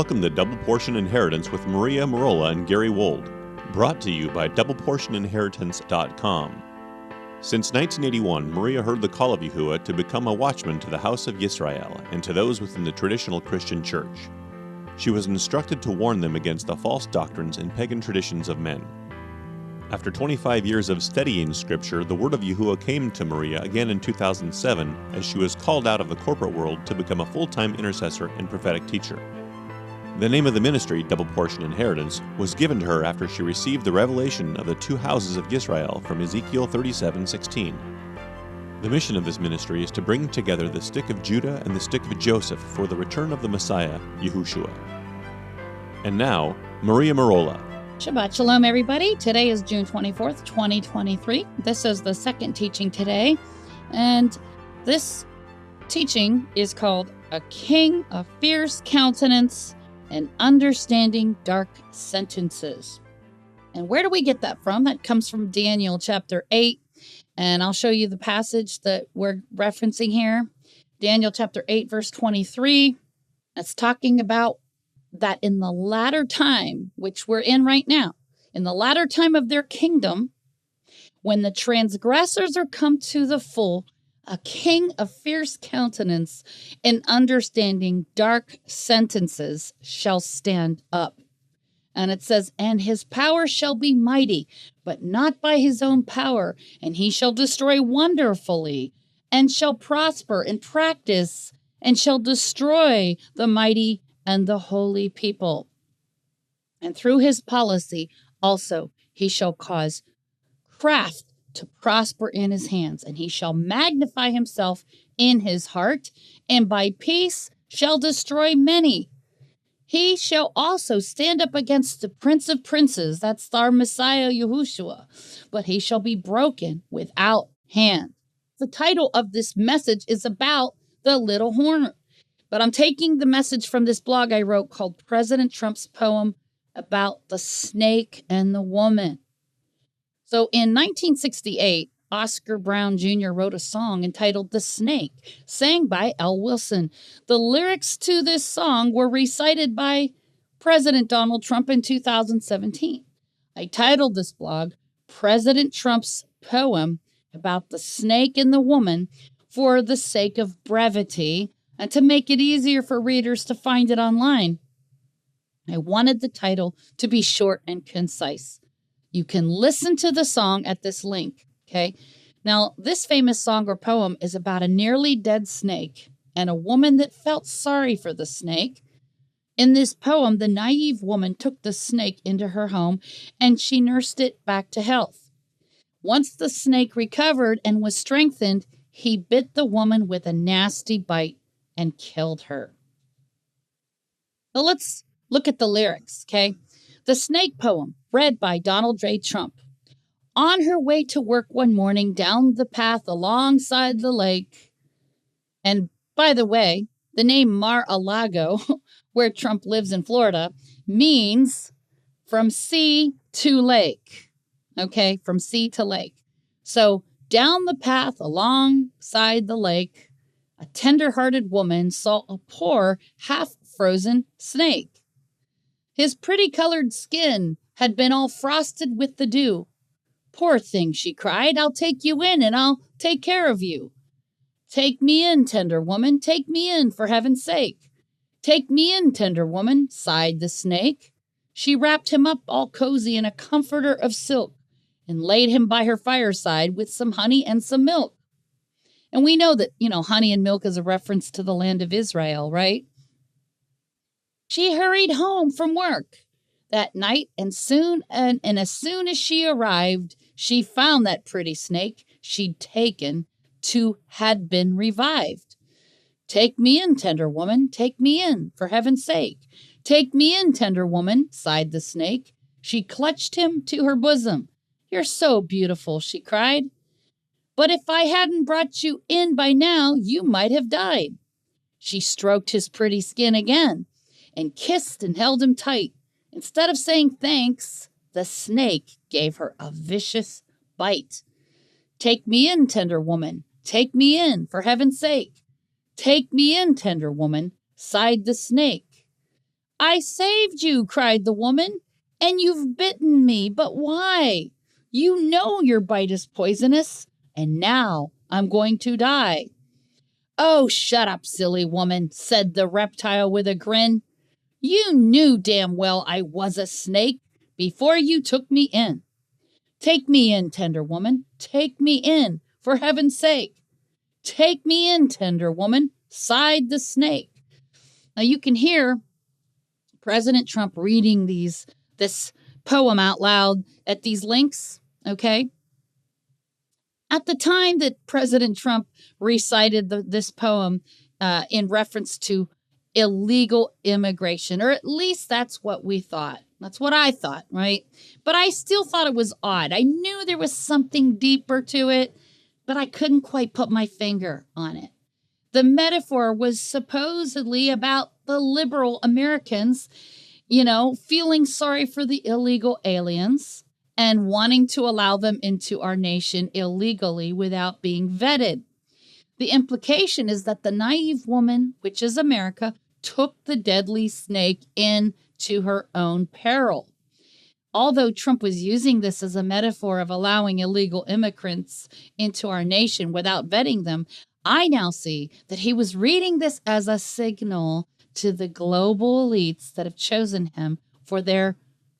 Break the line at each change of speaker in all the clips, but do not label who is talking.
Welcome to Double Portion Inheritance with Maria Merola and Gary Wold, brought to you by DoublePortionInheritance.com. Since 1981, Maria heard the call of Yahuwah to become a watchman to the house of Yisrael and to those within the traditional Christian church. She was instructed to warn them against the false doctrines and pagan traditions of men. After 25 years of studying Scripture, the word of Yahuwah came to Maria again in 2007 as she was called out of the corporate world to become a full-time intercessor and prophetic teacher. The name of the ministry, Double Portion Inheritance, was given to her after she received the revelation of the two houses of Yisrael from Ezekiel 37:16. The mission of this ministry is to bring together the stick of Judah and the stick of Joseph for the return of the Messiah, Yahushua. And now, Maria Merola.
Shabbat Shalom, everybody. Today is June 24th, 2023. This is the second teaching today, and this teaching is called A King of Fierce Countenance and Understanding Dark Sentences. And where do we get that from? That comes from Daniel chapter 8, and I'll show you the passage that we're referencing here. Daniel chapter 8, verse 23. That's talking about that in the latter time, which we're in right now, in the latter time of their kingdom, when the transgressors are come to the full, a king of fierce countenance and understanding dark sentences shall stand up. And it says, and his power shall be mighty, but not by his own power, and he shall destroy wonderfully, and shall prosper in practice, and shall destroy the mighty and the holy people. And through his policy also he shall cause craft to prosper in his hands, and he shall magnify himself in his heart, and by peace shall destroy many. He shall also stand up against the Prince of Princes, that's our Messiah Yahushua, but he shall be broken without hand. The title of this message is about the little horn, but I'm taking the message from this blog I wrote called President Trump's Poem about the Snake and the Woman. So in 1968, Oscar Brown Jr. wrote a song entitled The Snake, sang by L. Wilson. The lyrics to this song were recited by President Donald Trump in 2017. I titled this blog, President Trump's Poem about the Snake and the Woman, for the sake of brevity and to make it easier for readers to find it online. I wanted the title to be short and concise. You can listen to the song at this link, okay? Now, this famous song or poem is about a nearly dead snake and a woman that felt sorry for the snake. In this poem, the naive woman took the snake into her home and she nursed it back to health. Once the snake recovered and was strengthened, he bit the woman with a nasty bite and killed her. Well, let's look at the lyrics, okay? The Snake Poem, read by Donald J. Trump. On her way to work one morning down the path alongside the lake. And by the way, the name Mar-a-Lago, where Trump lives in Florida, means from sea to lake. Okay, from sea to lake. So down the path alongside the lake, a tender-hearted woman saw a poor, half-frozen snake. His pretty-colored skin had been all frosted with the dew. Poor thing, she cried, I'll take you in and I'll take care of you. Take me in, tender woman, take me in, for heaven's sake. Take me in, tender woman, sighed the snake. She wrapped him up all cozy in a comforter of silk and laid him by her fireside with some honey and some milk. And we know that, honey and milk is a reference to the land of Israel, right? She hurried home from work that night, and as soon as she arrived, she found that pretty snake she'd taken to had been revived. Take me in, tender woman, take me in, for heaven's sake. Take me in, tender woman, sighed the snake. She clutched him to her bosom. You're so beautiful, she cried. But if I hadn't brought you in by now, you might have died. She stroked his pretty skin again and kissed and held him tight. Instead of saying thanks, the snake gave her a vicious bite. Take me in, tender woman. Take me in, for heaven's sake. Take me in, tender woman, sighed the snake. I saved you, cried the woman, and you've bitten me. But why? You know your bite is poisonous, and now I'm going to die. Oh, shut up, silly woman, said the reptile with a grin. You knew damn well I was a snake before you took me in. Take me in, tender woman. Take me in, for heaven's sake. Take me in, tender woman, sighed the snake. Now you can hear President Trump reading this poem out loud at these links, okay? At the time that President Trump recited this poem in reference to illegal immigration, or at least that's what we thought. That's what I thought, right? But I still thought it was odd. I knew there was something deeper to it, but I couldn't quite put my finger on it. The metaphor was supposedly about the liberal Americans, feeling sorry for the illegal aliens and wanting to allow them into our nation illegally without being vetted. The implication is that the naive woman, which is America, took the deadly snake into her own peril. Although Trump was using this as a metaphor of allowing illegal immigrants into our nation without vetting them, I now see that he was reading this as a signal to the global elites that have chosen him for their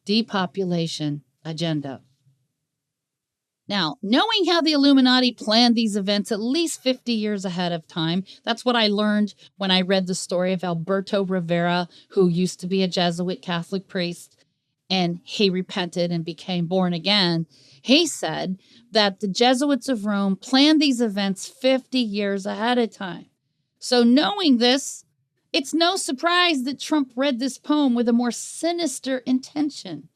depopulation agenda. Now, knowing how the Illuminati planned these events at least 50 years ahead of time, that's what I learned when I read the story of Alberto Rivera, who used to be a Jesuit Catholic priest, and he repented and became born again. He said that the Jesuits of Rome planned these events 50 years ahead of time. So knowing this, it's no surprise that Trump read this poem with a more sinister intention.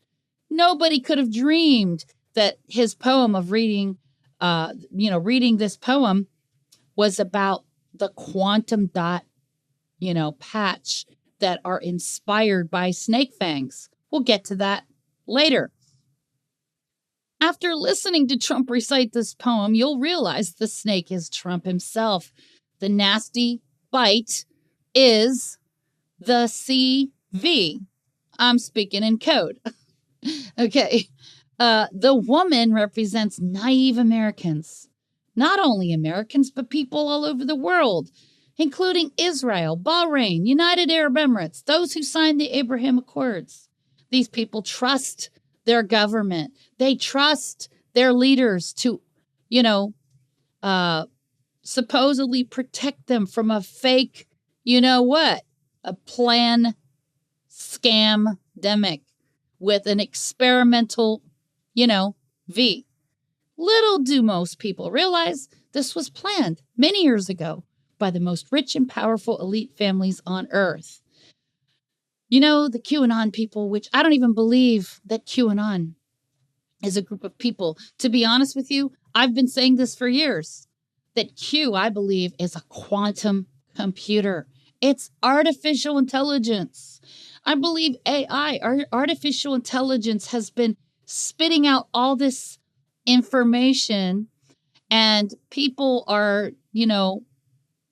Nobody could have dreamed that his poem of reading this poem was about the quantum dot, patch that are inspired by snake fangs. We'll get to that later. After listening to Trump recite this poem, you'll realize the snake is Trump himself. The nasty bite is the CV. I'm speaking in code. Okay. The woman represents naive Americans. Not only Americans, but people all over the world, including Israel, Bahrain, United Arab Emirates, those who signed the Abraham Accords. These people trust their government. They trust their leaders to, supposedly protect them from a fake, a plan scam-demic with an experimental V. Little do most people realize this was planned many years ago by the most rich and powerful elite families on earth. The QAnon people, which I don't even believe that QAnon is a group of people. To be honest with you, I've been saying this for years, that Q, I believe, is a quantum computer. It's artificial intelligence. I believe AI, artificial intelligence, has been spitting out all this information, and people are,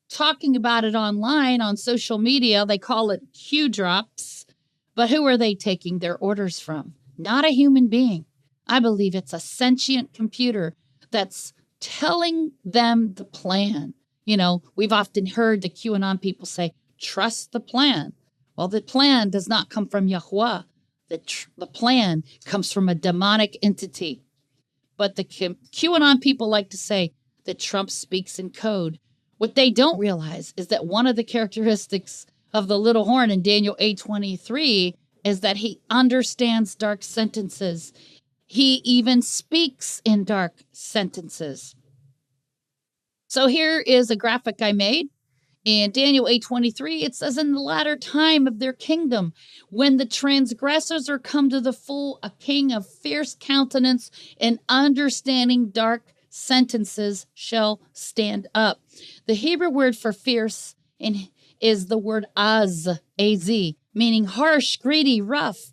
talking about it online on social media. They call it Q drops. But who are they taking their orders from? Not a human being. I believe it's a sentient computer that's telling them the plan. We've often heard the QAnon people say, trust the plan. Well, the plan does not come from Yahweh. The plan comes from a demonic entity. But the QAnon people like to say that Trump speaks in code. What they don't realize is that one of the characteristics of the little horn in Daniel 8:23 is that he understands dark sentences. He even speaks in dark sentences. So here is a graphic I made. In Daniel 8:23, it says, in the latter time of their kingdom, when the transgressors are come to the full, a king of fierce countenance and understanding dark sentences shall stand up. The Hebrew word for fierce is the word az, A-Z, meaning harsh, greedy, rough.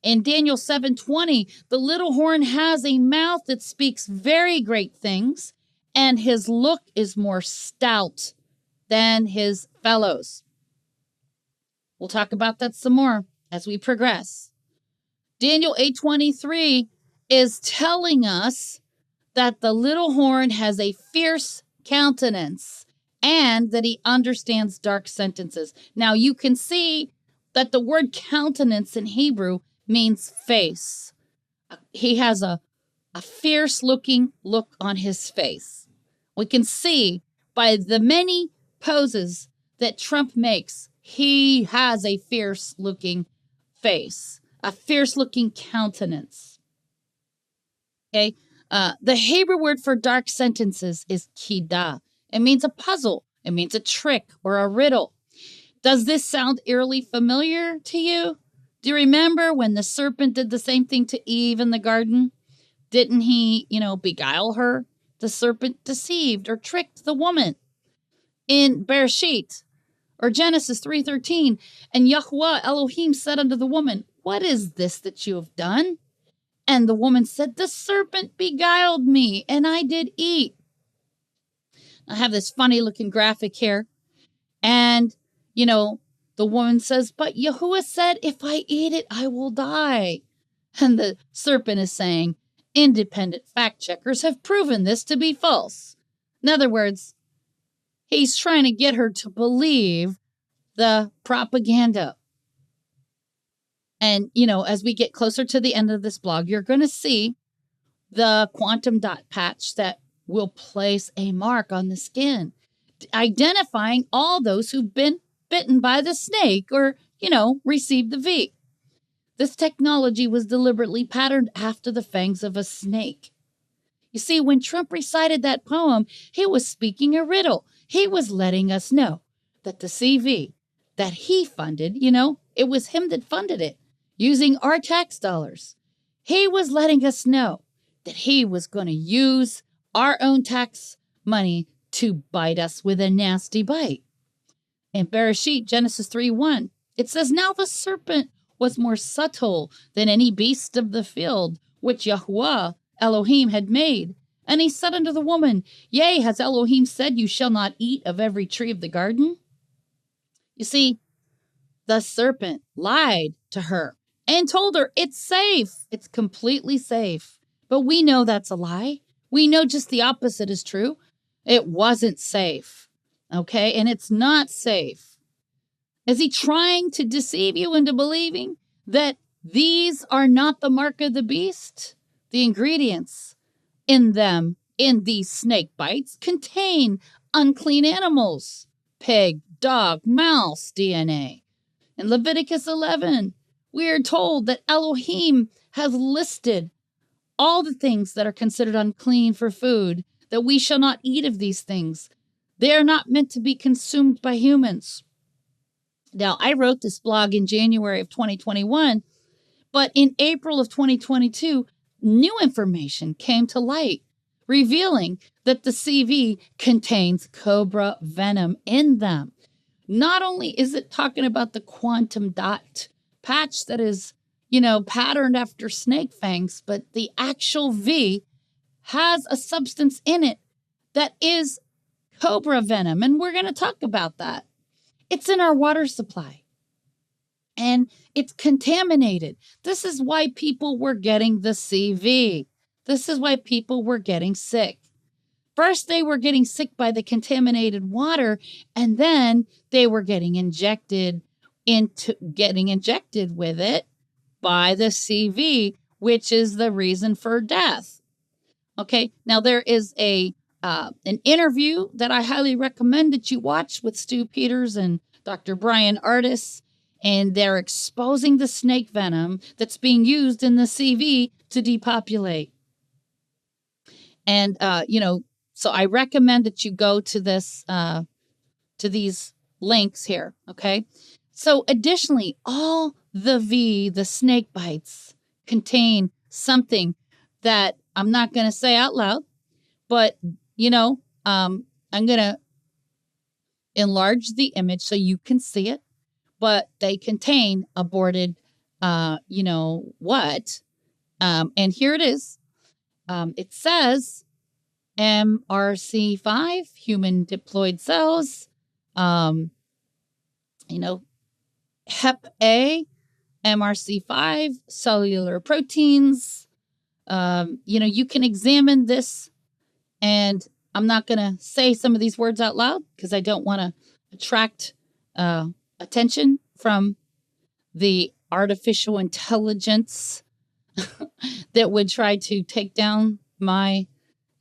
In Daniel 7:20, the little horn has a mouth that speaks very great things, and his look is more stout than his fellows. We'll talk about that some more. as we progress. Daniel 8:23 is telling us that the little horn has a fierce countenance and that he understands dark sentences. Now you can see that the word countenance in Hebrew means face. He has a fierce looking look on his face. We can see by the many poses that Trump makes, he has a fierce looking face, a fierce looking countenance. Okay. The Hebrew word for dark sentences is kidah. It means a puzzle. It means a trick or a riddle. Does this sound eerily familiar to you? Do you remember when the serpent did the same thing to Eve in the garden? Didn't he, beguile her? The serpent deceived or tricked the woman. In Bereshit, or Genesis 3:13, and Yahuwah Elohim said unto the woman, what is this that you have done? And the woman said, the serpent beguiled me, and I did eat. I have this funny looking graphic here. And, the woman says, but Yahuwah said, if I eat it, I will die. And the serpent is saying, independent fact checkers have proven this to be false. In other words, he's trying to get her to believe the propaganda. And, as we get closer to the end of this blog, you're going to see the quantum dot patch that will place a mark on the skin, identifying all those who've been bitten by the snake or, received the V. This technology was deliberately patterned after the fangs of a snake. You see, when Trump recited that poem, he was speaking a riddle. He was letting us know that the CV that he funded, it was him that funded it using our tax dollars. He was letting us know that he was going to use our own tax money to bite us with a nasty bite. In Bereshit, Genesis 3:1, it says, now the serpent was more subtle than any beast of the field, which Yahuwah Elohim had made. And he said unto the woman, yea, has Elohim said, you shall not eat of every tree of the garden? You see, the serpent lied to her and told her it's safe. It's completely safe. But we know that's a lie. We know just the opposite is true. It wasn't safe. Okay, and it's not safe. Is he trying to deceive you into believing that these are not the mark of the beast? The ingredients in them, in these snake bites, contain unclean animals, pig, dog, mouse DNA. In Leviticus 11, we are told that Elohim has listed all the things that are considered unclean for food, that we shall not eat of these things. They are not meant to be consumed by humans. Now, I wrote this blog in January of 2021, but in April of 2022, new information came to light, revealing that the CV contains cobra venom in them. Not only is it talking about the quantum dot patch that is, patterned after snake fangs, but the actual V has a substance in it that is cobra venom, and we're going to talk about that. It's in our water supply, and it's contaminated. This is why people were getting the CV. This is why people were getting sick. First, they were getting sick by the contaminated water, and then they were getting injected with it by the CV, which is the reason for death. Okay, now there is an interview that I highly recommend that you watch with Stu Peters and Dr. Brian Artis, and they're exposing the snake venom that's being used in the CV to depopulate. And, so I recommend that you go to this, to these links here, okay? So additionally, all the snake bites contain something that I'm not going to say out loud, but, I'm going to enlarge the image so you can see it, but they contain aborted, what? And here it is. It says MRC5, human diploid cells, Hep A, MRC5, cellular proteins. You can examine this, and I'm not going to say some of these words out loud because I don't want to attract attention from the artificial intelligence that would try to take down my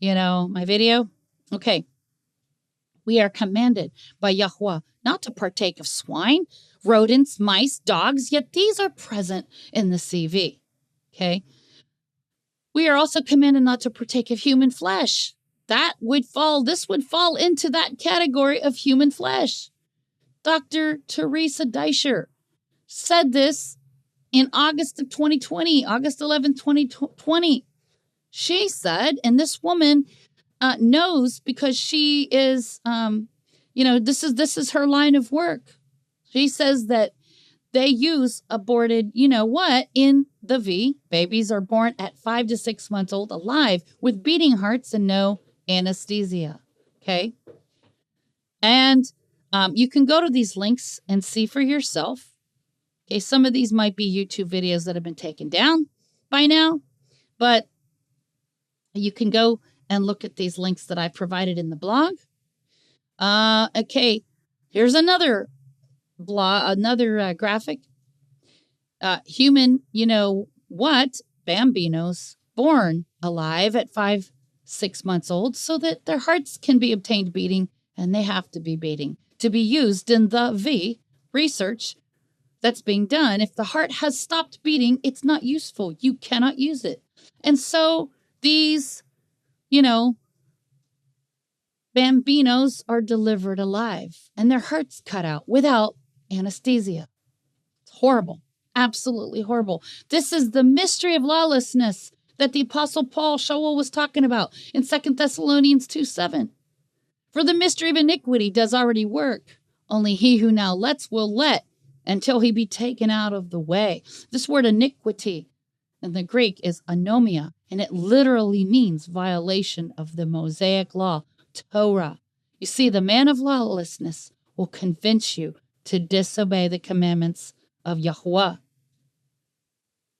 video. Okay. We are commanded by Yahweh not to partake of swine, rodents, mice, dogs, yet these are present in the CV. Okay. We are also commanded not to partake of human flesh. This would fall into that category of human flesh. Dr. Teresa Deischer said this in August of 2020, August 11, 2020. She said, and this woman knows because she is, this is her line of work. She says that they use aborted, in the V. Babies are born at 5 to 6 months old, alive, with beating hearts and no anesthesia. Okay. And you can go to these links and see for yourself. Okay. Some of these might be YouTube videos that have been taken down by now, but you can go and look at these links that I provided in the blog. Okay. Here's another graphic. Human, bambinos born alive at 5, 6 months old so that their hearts can be obtained beating, and they have to be beating to be used in the V research that's being done. If the heart has stopped beating, it's not useful. You cannot use it. And so these, bambinos are delivered alive and their hearts cut out without anesthesia. It's horrible. Absolutely horrible. This is the mystery of lawlessness that the Apostle Paul Shaul was talking about in 2 Thessalonians 2:7. For the mystery of iniquity does already work. Only he who now lets will let until he be taken out of the way. This word iniquity in the Greek is anomia, and it literally means violation of the Mosaic law, Torah. You see, the man of lawlessness will convince you to disobey the commandments of Yahweh.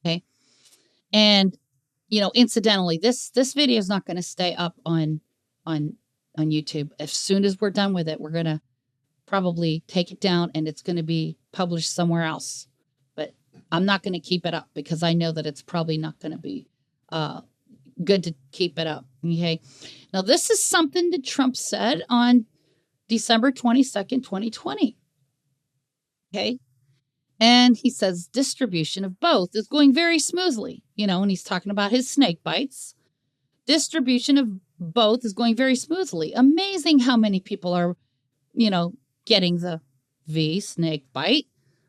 Okay. And, incidentally, this video is not going to stay up on YouTube. As soon as we're done with it, we're going to probably take it down and it's going to be published somewhere else. But I'm not going to keep it up because I know that it's probably not going to be good to keep it up. Okay. Now, this is something that Trump said on December 22nd, 2020. Okay. And he says distribution of both is going very smoothly, and he's talking about his snake bites. Distribution of both is going very smoothly. Amazing how many people are, getting the V snake bite.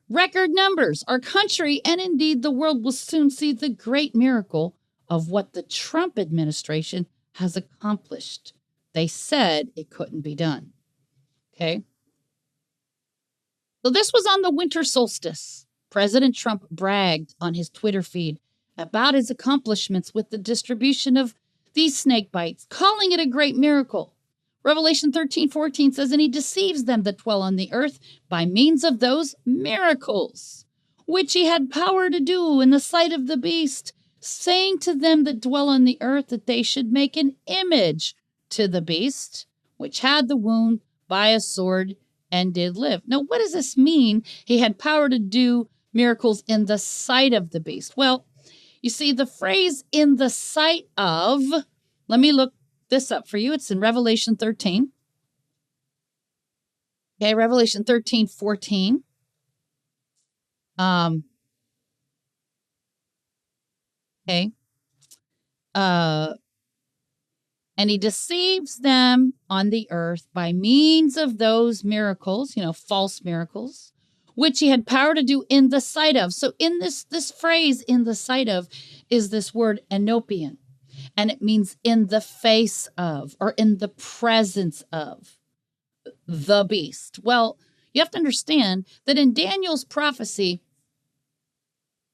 Record numbers. Our country and indeed the world will soon see the great miracle of what the Trump administration has accomplished. They said it couldn't be done. Okay. So this was on the winter solstice. President Trump bragged on his Twitter feed about his accomplishments with the distribution of these snake bites, calling it a great miracle. Revelation 13:14 says, and he deceives them that dwell on the earth by means of those miracles, which he had power to do in the sight of the beast, saying to them that dwell on the earth that they should make an image to the beast, which had the wound by a sword and did live. Now, what does this mean? He had power to do miracles in the sight of the beast. Well, you see, the phrase in the sight of, let me look this up for you. It's in Revelation 13. Okay, Revelation 13:14. Okay. And he deceives them on the earth by means of those miracles, false miracles, which he had power to do in the sight of. So in this phrase, in the sight of, is this word enopian. And it means in the face of, or in the presence of the beast. Well, you have to understand that in Daniel's prophecy,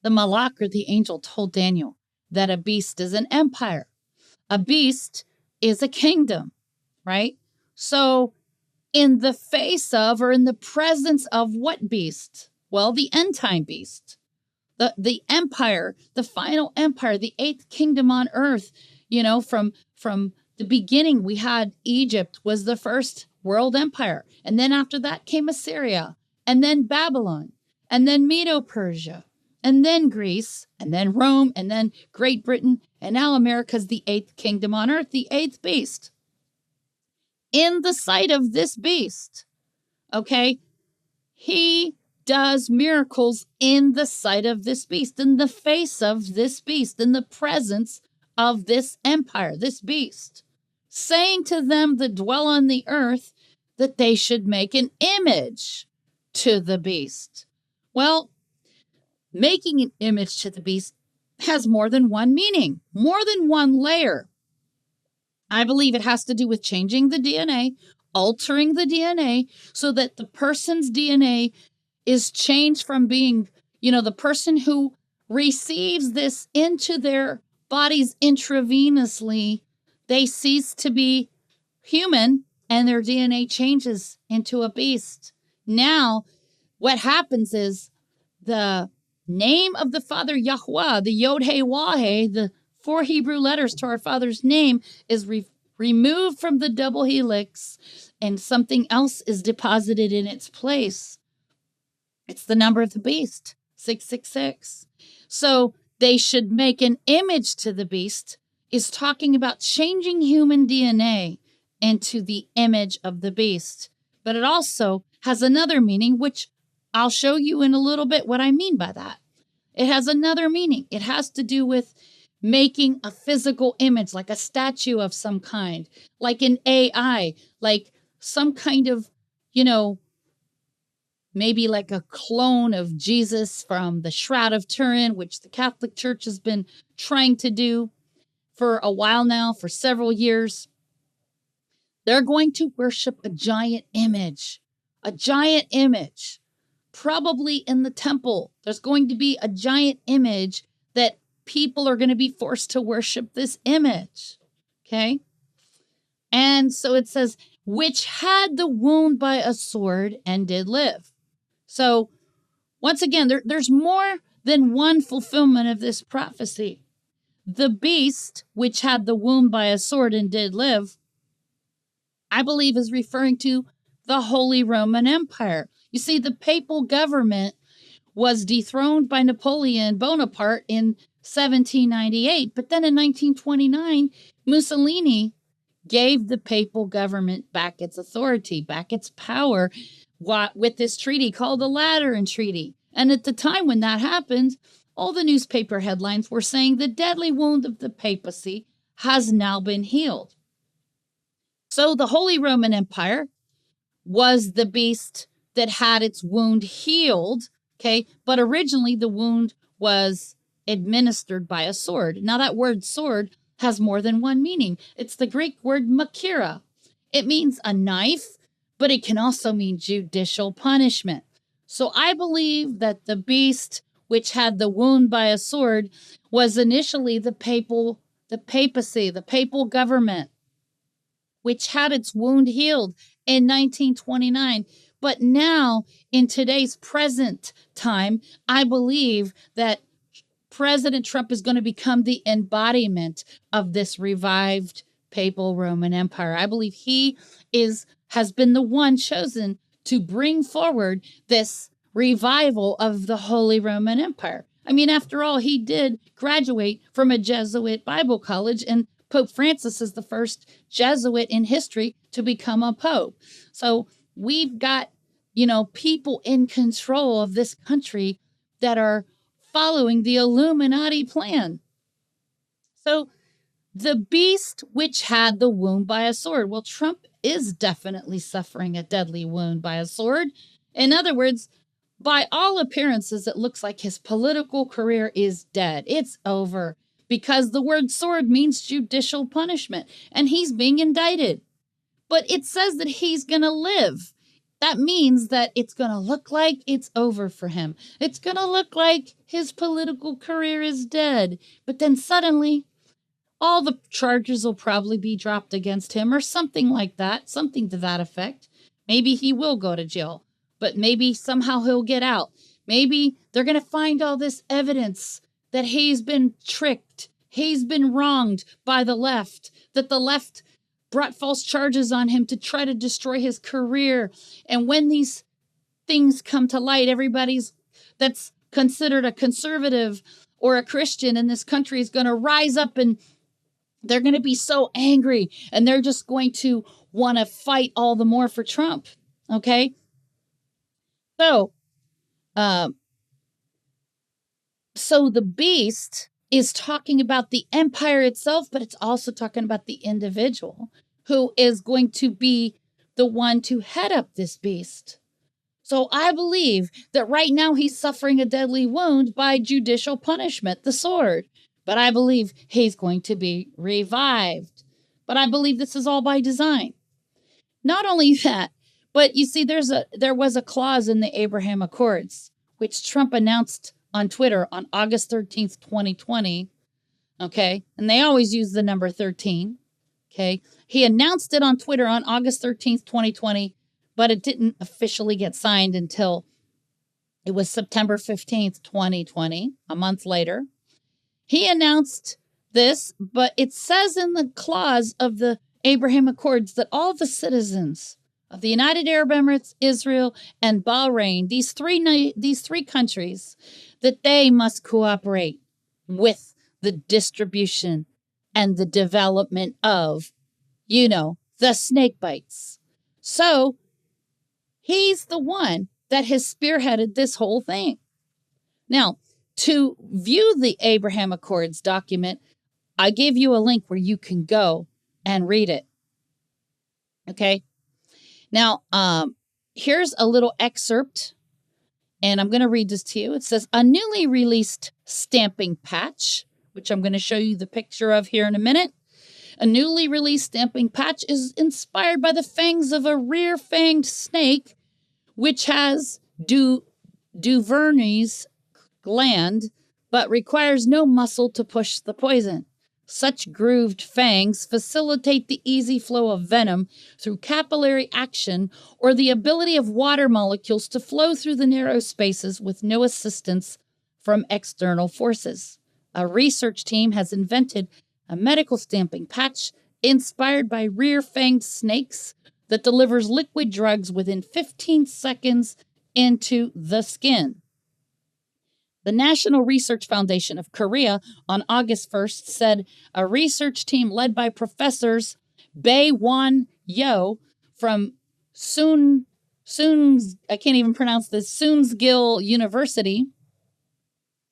the malach, or the angel, told Daniel that a beast is an empire. A beast is a kingdom, right? So in the face of, or in the presence of what beast? Well, the end time beast. the empire, the final empire, the eighth kingdom on earth. From the beginning, we had Egypt was the first world empire. And then after that came Assyria, and then Babylon, and then Medo-Persia, and then Greece, and then Rome, and then Great Britain, and now America's the eighth kingdom on earth, the eighth beast. In the sight of this beast, okay, he does miracles in the sight of this beast, in the face of this beast, in the presence of this empire, this beast, saying to them that dwell on the earth that they should make an image to the beast. Well, making an image to the beast has more than one meaning, more than one layer. I believe it has to do with changing the DNA, altering the DNA so that the person's DNA is changed from being, the person who receives this into their bodies intravenously, they cease to be human and their DNA changes into a beast. Now, what happens is the name of the Father Yahweh, the Yod-Heh-Wah-Heh, the 4 Hebrew letters to our Father's name, is removed from the double helix, and something else is deposited in its place. It's the number of the beast, 666. So they should make an image to the beast is talking about changing human DNA into the image of the beast. But it also has another meaning, which I'll show you in a little bit what I mean by that. It has another meaning. It has to do with making a physical image, like a statue of some kind, like an AI, like some kind of, maybe like a clone of Jesus from the Shroud of Turin, which the Catholic Church has been trying to do for a while now, for several years. They're going to worship a giant image, probably in the temple. There's going to be a giant image that people are going to be forced to worship this image. Okay? And so it says, which had the wound by a sword and did live. So once again, there's more than one fulfillment of this prophecy. The beast, which had the wound by a sword and did live, I believe is referring to the Holy Roman Empire. You see, the papal government was dethroned by Napoleon Bonaparte in 1798, but then in 1929, Mussolini gave the papal government back its authority, back its power, with this treaty called the Lateran Treaty. And at the time when that happened, all the newspaper headlines were saying the deadly wound of the papacy has now been healed. So the Holy Roman Empire was the beast that had its wound healed, okay? But originally the wound was administered by a sword. Now that word sword has more than one meaning. It's the Greek word makira. It means a knife, but it can also mean judicial punishment. So I believe that the beast which had the wound by a sword was initially the papacy, the papal government, which had its wound healed in 1929. But now, in today's present time, I believe that President Trump is going to become the embodiment of this revived papal Roman Empire. I believe he has been the one chosen to bring forward this revival of the Holy Roman Empire. I mean, after all, he did graduate from a Jesuit Bible college, and Pope Francis is the first Jesuit in history to become a pope. So we've got, people in control of this country that are following the Illuminati plan. So the beast which had the wound by a sword. Well, Trump is definitely suffering a deadly wound by a sword. In other words, by all appearances, it looks like his political career is dead. It's over because the word sword means judicial punishment, and he's being indicted. But it says that he's going to live. That means that it's going to look like it's over for him. It's going to look like his political career is dead. But then suddenly, all the charges will probably be dropped against him or something like that, something to that effect. Maybe he will go to jail, but maybe somehow he'll get out. Maybe they're going to find all this evidence that he's been tricked, he's been wronged by the left, that the left brought false charges on him to try to destroy his career. And when these things come to light, everybody's that's considered a conservative or a Christian in this country is going to rise up, and they're going to be so angry, and they're just going to want to fight all the more for Trump. Okay. So the beast is talking about the empire itself, but it's also talking about the individual who is going to be the one to head up this beast. So I believe that right now he's suffering a deadly wound by judicial punishment, the sword. But I believe he's going to be revived. But I believe this is all by design. Not only that, but you see, there was a clause in the Abraham Accords, which Trump announced on Twitter on August 13th, 2020. Okay. And they always use the number 13. Okay. He announced it on Twitter on August 13th, 2020, but it didn't officially get signed until it was September 15th, 2020, a month later. He announced this, but it says in the clause of the Abraham Accords that all the citizens of the United Arab Emirates, Israel, and Bahrain, these three countries, that they must cooperate with the distribution and the development of, the snake bites. So he's the one that has spearheaded this whole thing. Now, to view the Abraham Accords document, I gave you a link where you can go and read it. Okay. Now, here's a little excerpt, and I'm going to read this to you. It says, a newly released stamping patch, which I'm going to show you the picture of here in a minute. A newly released stamping patch is inspired by the fangs of a rear-fanged snake, which has Duvernay's gland, but requires no muscle to push the poison. Such grooved fangs facilitate the easy flow of venom through capillary action or the ability of water molecules to flow through the narrow spaces with no assistance from external forces. A research team has invented a medical stamping patch inspired by rear-fanged snakes that delivers liquid drugs within 15 seconds into the skin. The National Research Foundation of Korea on August 1st said a research team led by professors Bae-won Yo from Soonsgil University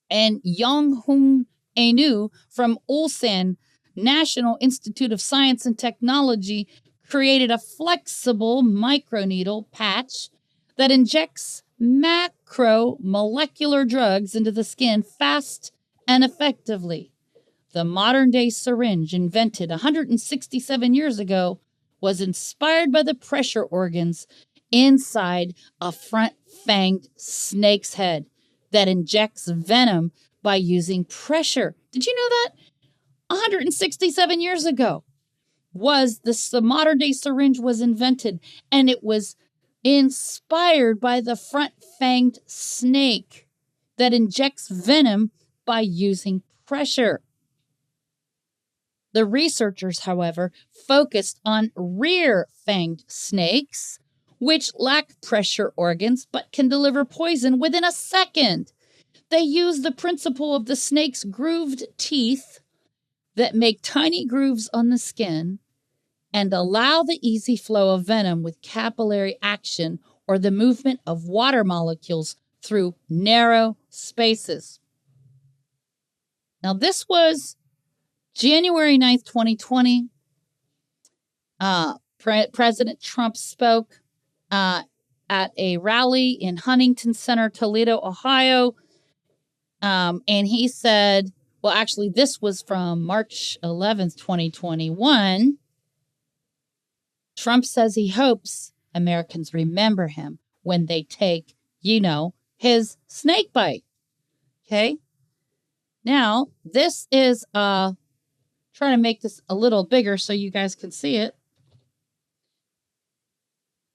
and Yonghung Anu from Ulsan National Institute of Science and Technology created a flexible microneedle patch that injects macromolecular drugs into the skin fast and effectively. The modern-day syringe, invented 167 years ago, was inspired by the pressure organs inside a front-fanged snake's head that injects venom by using pressure. Did you know that? 167 years ago the modern-day syringe was invented, and it was inspired by the front-fanged snake that injects venom by using pressure. The researchers, however, focused on rear-fanged snakes, which lack pressure organs but can deliver poison within a second. They use the principle of the snake's grooved teeth that make tiny grooves on the skin and allow the easy flow of venom with capillary action or the movement of water molecules through narrow spaces. Now, this was January 9th, 2020. President Trump spoke at a rally in Huntington Center, Toledo, Ohio. And he said, well, actually, this was from March 11th, 2021. Trump says he hopes Americans remember him when they take, his snake bite. Okay. Now, this is trying to make this a little bigger so you guys can see it.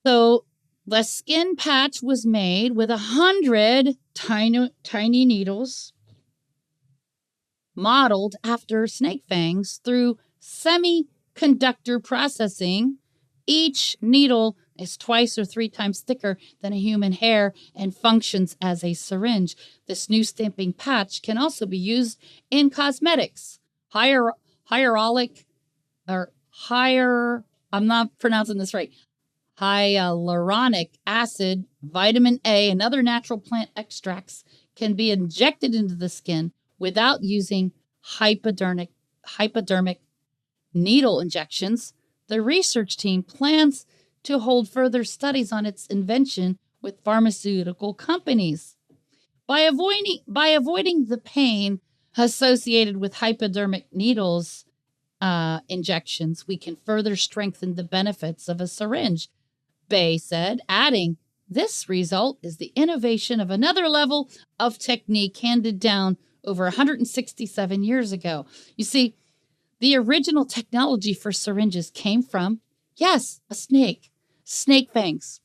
So The skin patch was made with 100 tiny needles modeled after snake fangs through semiconductor processing. Each needle is 2 or 3 times thicker than a human hair and functions as a syringe. This new stamping patch can also be used in cosmetics. Hyaluronic acid, vitamin A, and other natural plant extracts can be injected into the skin without using hypodermic needle injections. The research team plans to hold further studies on its invention with pharmaceutical companies. By avoiding the pain associated with hypodermic needles injections, we can further strengthen the benefits of a syringe, Bay said, adding, "This result is the innovation of another level of technique handed down over 167 years ago." You see, the original technology for syringes came from, yes, a snake fangs.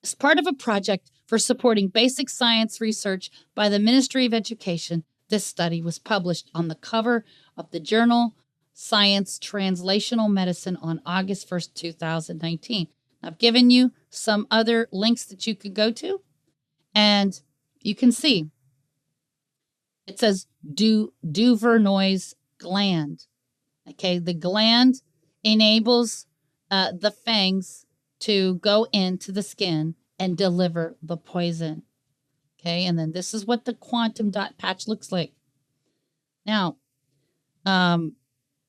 As part of a project for supporting basic science research by the Ministry of Education, this study was published on the cover of the journal Science Translational Medicine on August 1st, 2019. I've given you some other links that you could go to, and you can see it says Duvernoy's gland. Okay, the gland enables the fangs to go into the skin and deliver the poison. Okay, and then this is what the quantum dot patch looks like. Now,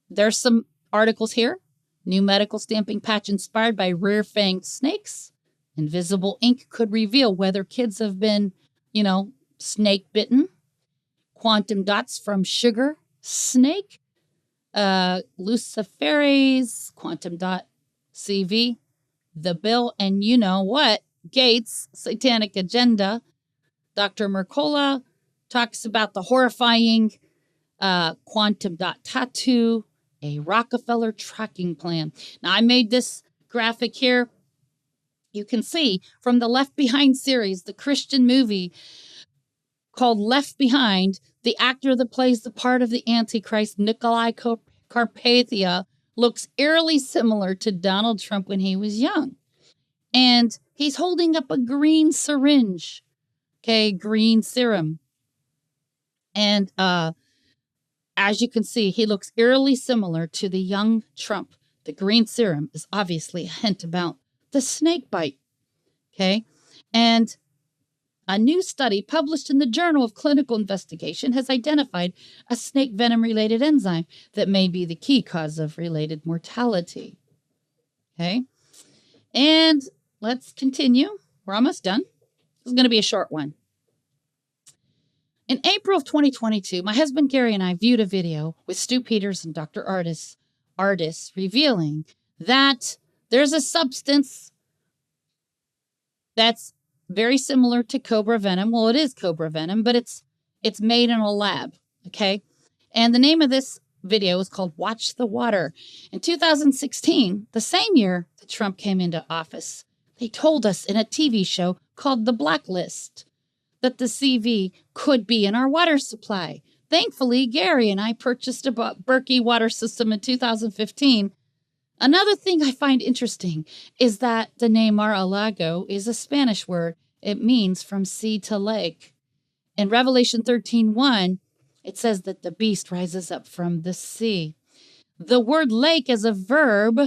there's some articles here. New medical stamping patch inspired by rear-fanged snakes. Invisible ink could reveal whether kids have been, snake bitten. Quantum dots from sugar snake. Luciferase, quantum dot CV, the Bill and you know what, Gates satanic agenda. Dr. Merola talks about the horrifying quantum dot tattoo, a Rockefeller tracking plan. Now, I made this graphic here. You can see from the Left Behind series, the Christian movie called Left Behind, the actor that plays the part of the Antichrist, Nikolai Carpathia, looks eerily similar to Donald Trump when he was young. And he's holding up a green syringe, green serum. And as you can see, he looks eerily similar to the young Trump. The green serum is obviously a hint about the snake bite. Okay. And a new study published in the Journal of Clinical Investigation has identified a snake venom-related enzyme that may be the key cause of related mortality. Okay. And let's continue. We're almost done. This is going to be a short one. In April of 2022, my husband Gary and I viewed a video with Stu Peters and Dr. Artis revealing that there's a substance that's very similar to cobra venom. Well, it is cobra venom, but it's made in a lab, okay? And the name of this video is called Watch the Water. In 2016, the same year that Trump came into office, they told us in a TV show called The Blacklist that the CV could be in our water supply. Thankfully, Gary and I purchased a Berkey water system in 2015. Another thing I find interesting is that the name Mar-a-Lago is a Spanish word. It means from sea to lake. In Revelation 13:1, it says that the beast rises up from the sea. The word lake is a verb,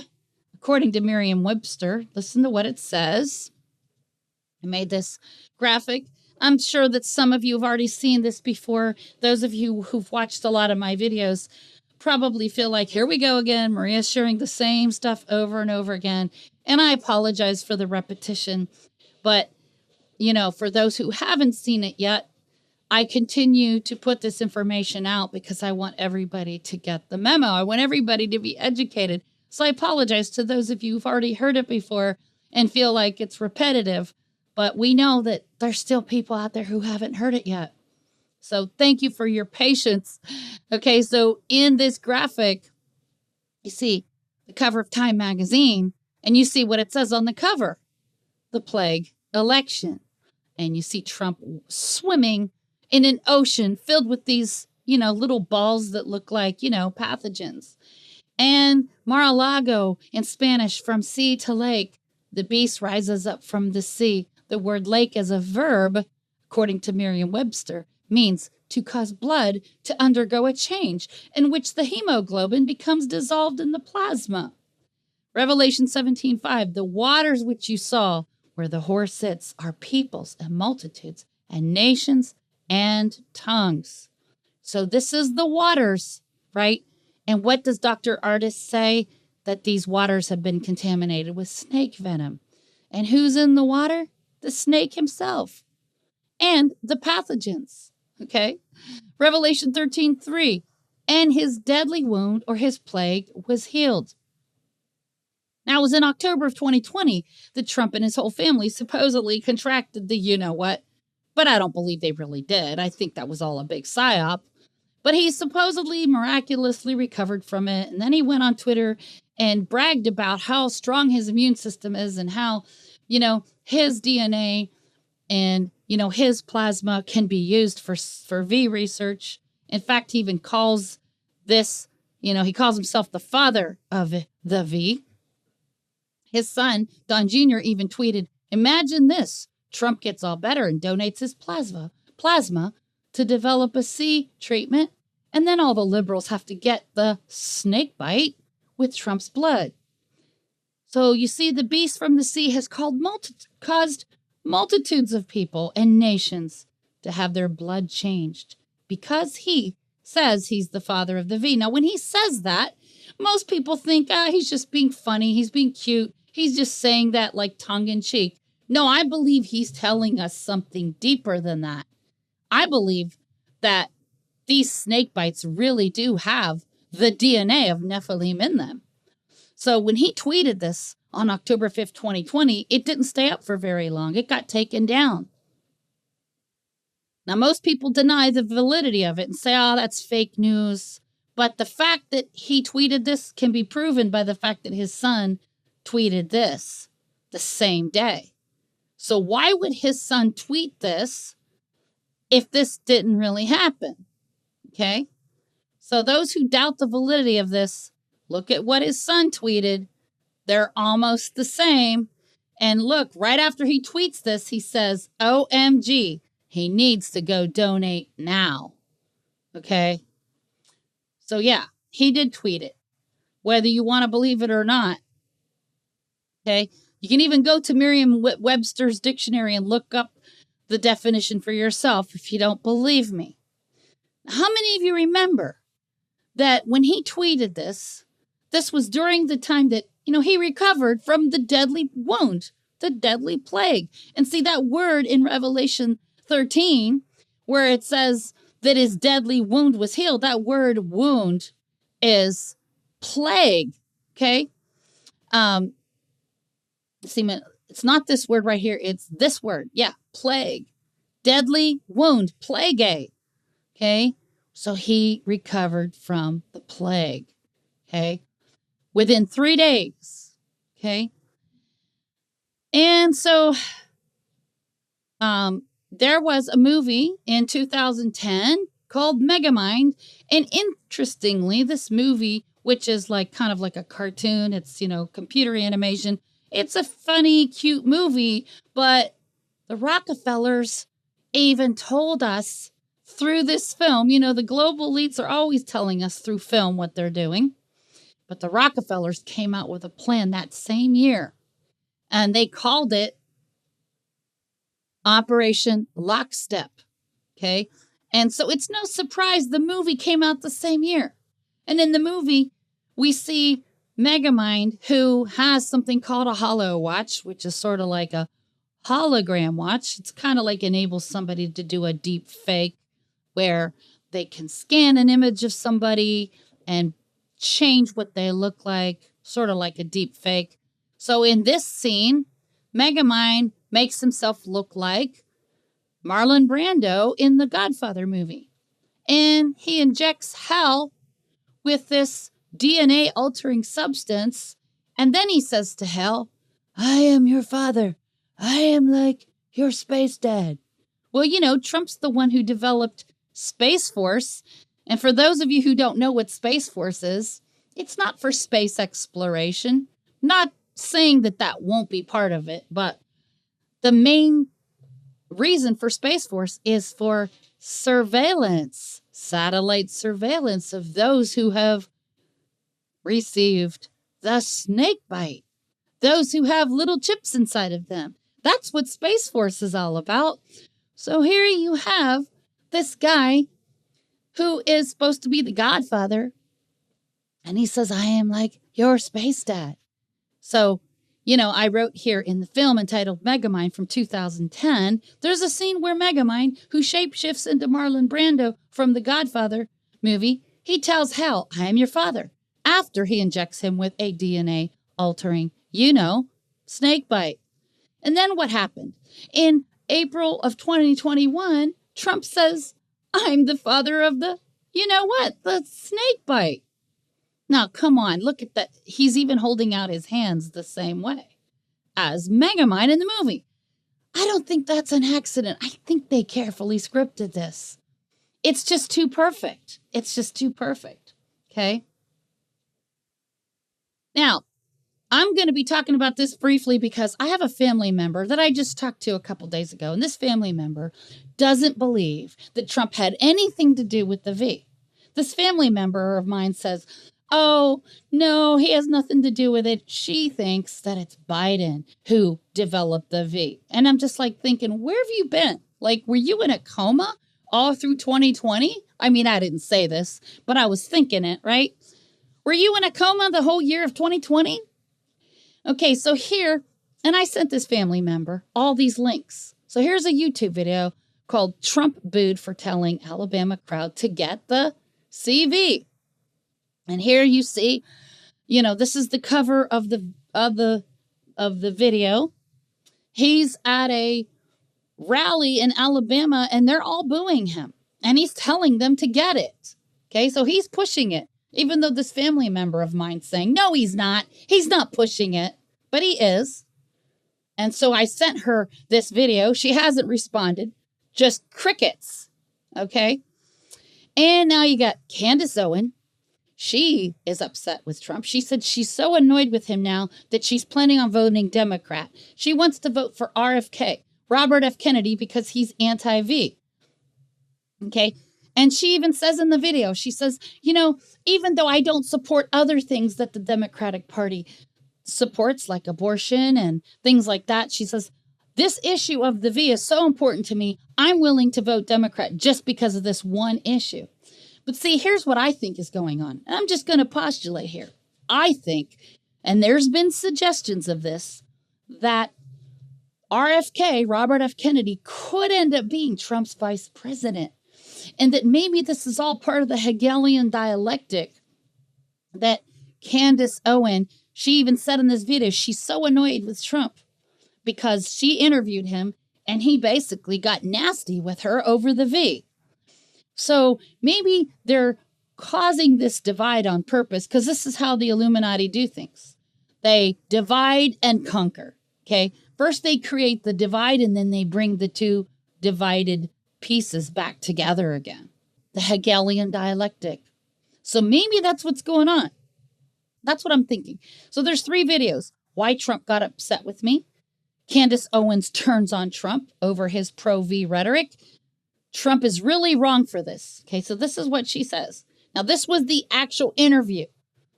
according to Merriam-Webster. Listen to what it says. I made this graphic. I'm sure that some of you have already seen this before. Those of you who've watched a lot of my videos probably feel like, here we go again. Maria's sharing the same stuff over and over again. And I apologize for the repetition. But, for those who haven't seen it yet, I continue to put this information out because I want everybody to get the memo. I want everybody to be educated. So I apologize to those of you who've already heard it before and feel like it's repetitive. But we know that there's still people out there who haven't heard it yet. So thank you for your patience. Okay, so in this graphic, you see the cover of Time magazine, and you see what it says on the cover. the plague election. And you see Trump swimming in an ocean filled with these, little balls that look like, pathogens. And Mar-a-Lago in Spanish, from sea to lake, the beast rises up from the sea. The word lake as a verb, according to Merriam-Webster, means to cause blood to undergo a change in which the hemoglobin becomes dissolved in the plasma. Revelation 17:5, the waters which you saw where the horse sits are peoples and multitudes and nations and tongues. So this is the waters, right? And what does Dr. Artist say? That these waters have been contaminated with snake venom. And who's in the water? The snake himself and the pathogens, okay? Revelation 13:3, and his deadly wound or his plague was healed. Now, it was in October of 2020 that Trump and his whole family supposedly contracted the you-know-what, but I don't believe they really did. I think that was all a big psyop. But he supposedly miraculously recovered from it. And then he went on Twitter and bragged about how strong his immune system is and how, his DNA and, his plasma can be used for V research. In fact, he even calls this, he calls himself the father of the V. His son, Don Jr., even tweeted, imagine this. Trump gets all better and donates his plasma to develop a C treatment. And then all the liberals have to get the snake bite with Trump's blood. So you see, the beast from the sea has caused multitudes of people and nations to have their blood changed because he says he's the father of the V. Now, when he says that, most people think, he's just being funny. He's being cute. He's just saying that like tongue in cheek. No, I believe he's telling us something deeper than that. I believe that these snake bites really do have the DNA of Nephilim in them. So when he tweeted this on October 5th, 2020, it didn't stay up for very long. It got taken down. Now, most people deny the validity of it and say, that's fake news. But the fact that he tweeted this can be proven by the fact that his son tweeted this the same day. So why would his son tweet this if this didn't really happen? Okay, so those who doubt the validity of this, look at what his son tweeted. They're almost the same. And look, right after he tweets this, he says, OMG, he needs to go donate now. Okay, so yeah, he did tweet it, whether you want to believe it or not. Okay, you can even go to Merriam-Webster's dictionary and look up the definition for yourself if you don't believe me. How many of you remember that when he tweeted this was during the time that, he recovered from the deadly wound, the deadly plague? And see that word in Revelation 13, where it says that his deadly wound was healed, that word wound is plague, okay? See, it's not this word right here. It's this word. Yeah, plague. Deadly wound, plague. Okay, so he recovered from the plague, okay, within 3 days, okay. And so there was a movie in 2010 called Megamind, and interestingly, this movie, which is like kind of like a cartoon, it's, computer animation, it's a funny, cute movie, but the Rockefellers even told us through this film, the global elites are always telling us through film what they're doing. But the Rockefellers came out with a plan that same year. And they called it Operation Lockstep. Okay? And so it's no surprise the movie came out the same year. And in the movie, we see Megamind, who has something called a holo watch, which is sort of like a hologram watch. It's kind of like enables somebody to do a deep fake where they can scan an image of somebody and change what they look like, sort of like a deep fake. So in this scene, Megamind makes himself look like Marlon Brando in the Godfather movie. And he injects Hal with this DNA-altering substance. And then he says to Hal, I am your father. I am like your space dad. Well, Trump's the one who developed Space Force. And for those of you who don't know what Space Force is, it's not for space exploration. Not saying that won't be part of it, but the main reason for Space Force is for surveillance, satellite surveillance of those who have received the snake bite, those who have little chips inside of them. That's what Space Force is all about. So here you have this guy who is supposed to be the godfather, and he says, I am like your space dad. So, I wrote here in the film entitled Megamind from 2010, there's a scene where Megamind, who shapeshifts into Marlon Brando from the Godfather movie, he tells Hal, I am your father, after he injects him with a DNA altering, snake bite. And then what happened? In April of 2021, Trump says, I'm the father of the snake bite. Now, come on, look at that. He's even holding out his hands the same way as Megamind in the movie. I don't think that's an accident. I think they carefully scripted this. It's just too perfect. It's just too perfect. Okay? Now, I'm going to be talking about this briefly because I have a family member that I just talked to a couple days ago, and this family member doesn't believe that Trump had anything to do with the V. This family member of mine says, oh, no, he has nothing to do with it. She thinks that it's Biden who developed the V. And I'm just like thinking, where have you been? Like, were you in a coma all through 2020? I mean, I didn't say this, but I was thinking it, right? Were you in a coma the whole year of 2020? Okay, so here, and I sent this family member all these links. So here's a YouTube video called Trump Booed for Telling Alabama Crowd to Get the CV. And here you see, this is the cover of the video. He's at a rally in Alabama and they're all booing him. And he's telling them to get it. Okay, so he's pushing it. Even though this family member of mine's saying, no, he's not. He's not pushing it. But he is. And so I sent her this video. She hasn't responded. Just crickets. Okay. And now you got Candace Owen. She is upset with Trump. She said she's so annoyed with him now that she's planning on voting Democrat. She wants to vote for RFK, Robert F. Kennedy, because he's anti-V. Okay. And she even says in the video, she says, even though I don't support other things that the Democratic Party supports, like abortion and things like that, she says, this issue of the V is so important to me, I'm willing to vote Democrat just because of this one issue. But see, here's what I think is going on. And I'm just going to postulate here. I think, and there's been suggestions of this, that RFK, Robert F. Kennedy, could end up being Trump's vice president. And that maybe this is all part of the Hegelian dialectic that Candace Owen, she even said in this video, she's so annoyed with Trump because she interviewed him and he basically got nasty with her over the V. So maybe they're causing this divide on purpose because this is how the Illuminati do things. They divide and conquer. Okay. First they create the divide and then they bring the two divided pieces back together again. The Hegelian dialectic. So maybe that's what's going on. That's what I'm thinking. So there's 3 videos. Why Trump got upset with me. Candace Owens turns on Trump over his pro-V rhetoric. Trump is really wrong for this. Okay, so this is what she says. Now, this was the actual interview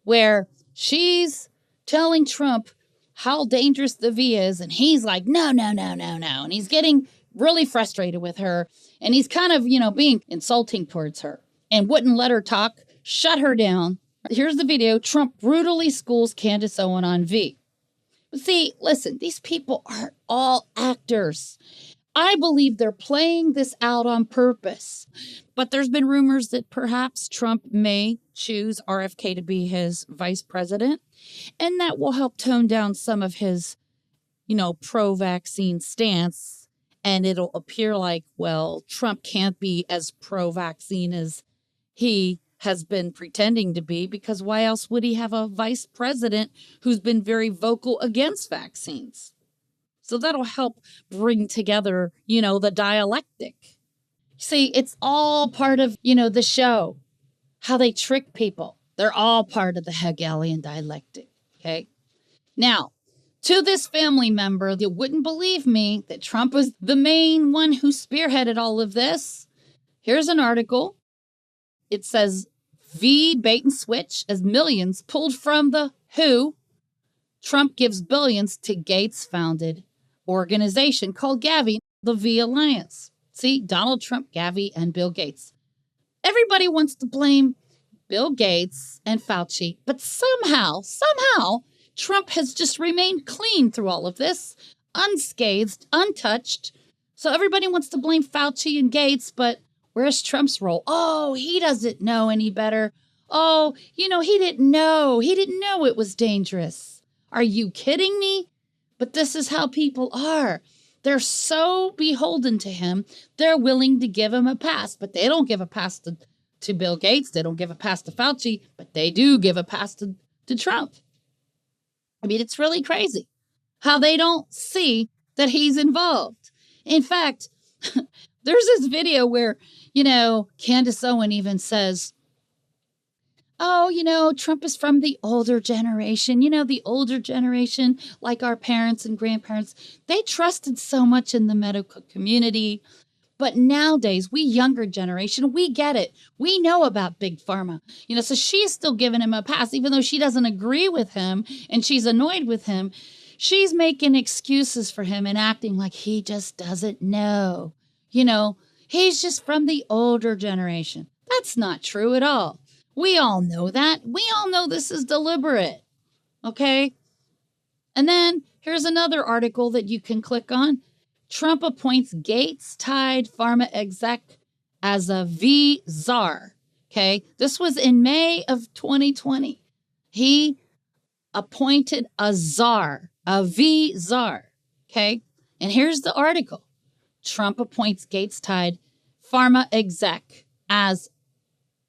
where she's telling Trump how dangerous the V is. And he's like, no. And he's getting really frustrated with her. And he's kind of, being insulting towards her and wouldn't let her talk, shut her down. Here's the video. Trump brutally schools Candace Owen on V. But see, listen, these people are all actors. I believe they're playing this out on purpose. But there's been rumors that perhaps Trump may choose RFK to be his vice president. And that will help tone down some of his, pro-vaccine stance. And it'll appear like, well, Trump can't be as pro-vaccine as he has been pretending to be, because why else would he have a vice president who's been very vocal against vaccines? So that'll help bring together, the dialectic. See, it's all part of, the show, how they trick people. They're all part of the Hegelian dialectic, okay? Now, to this family member, you wouldn't believe me that Trump was the main one who spearheaded all of this. Here's an article. It says, V bait and switch as millions pulled from the WHO. Trump gives billions to Gates-founded organization called Gavi, the V Alliance. See, Donald Trump, Gavi, and Bill Gates. Everybody wants to blame Bill Gates and Fauci, but somehow, Trump has just remained clean through all of this, unscathed, untouched. So everybody wants to blame Fauci and Gates, but where's Trump's role? Oh, he doesn't know any better. Oh, he didn't know. He didn't know it was dangerous. Are you kidding me? But this is how people are. They're so beholden to him, they're willing to give him a pass, but they don't give a pass to Bill Gates. They don't give a pass to Fauci, but they do give a pass to Trump. I mean, it's really crazy how they don't see that he's involved. In fact, there's this video where, Candace Owen even says, oh, Trump is from the older generation. The older generation, like our parents and grandparents, they trusted so much in the medical community. But nowadays, we younger generation, we get it. We know about Big Pharma. So she's still giving him a pass, even though she doesn't agree with him and she's annoyed with him. She's making excuses for him and acting like he just doesn't know. He's just from the older generation. That's not true at all. We all know that. We all know this is deliberate. Okay? And then here's another article that you can click on. Trump appoints Gates-tied pharma exec as a V czar. Okay? This was in May of 2020. He appointed a czar, a V czar. Okay? And here's the article. Trump appoints Gates-tied pharma exec as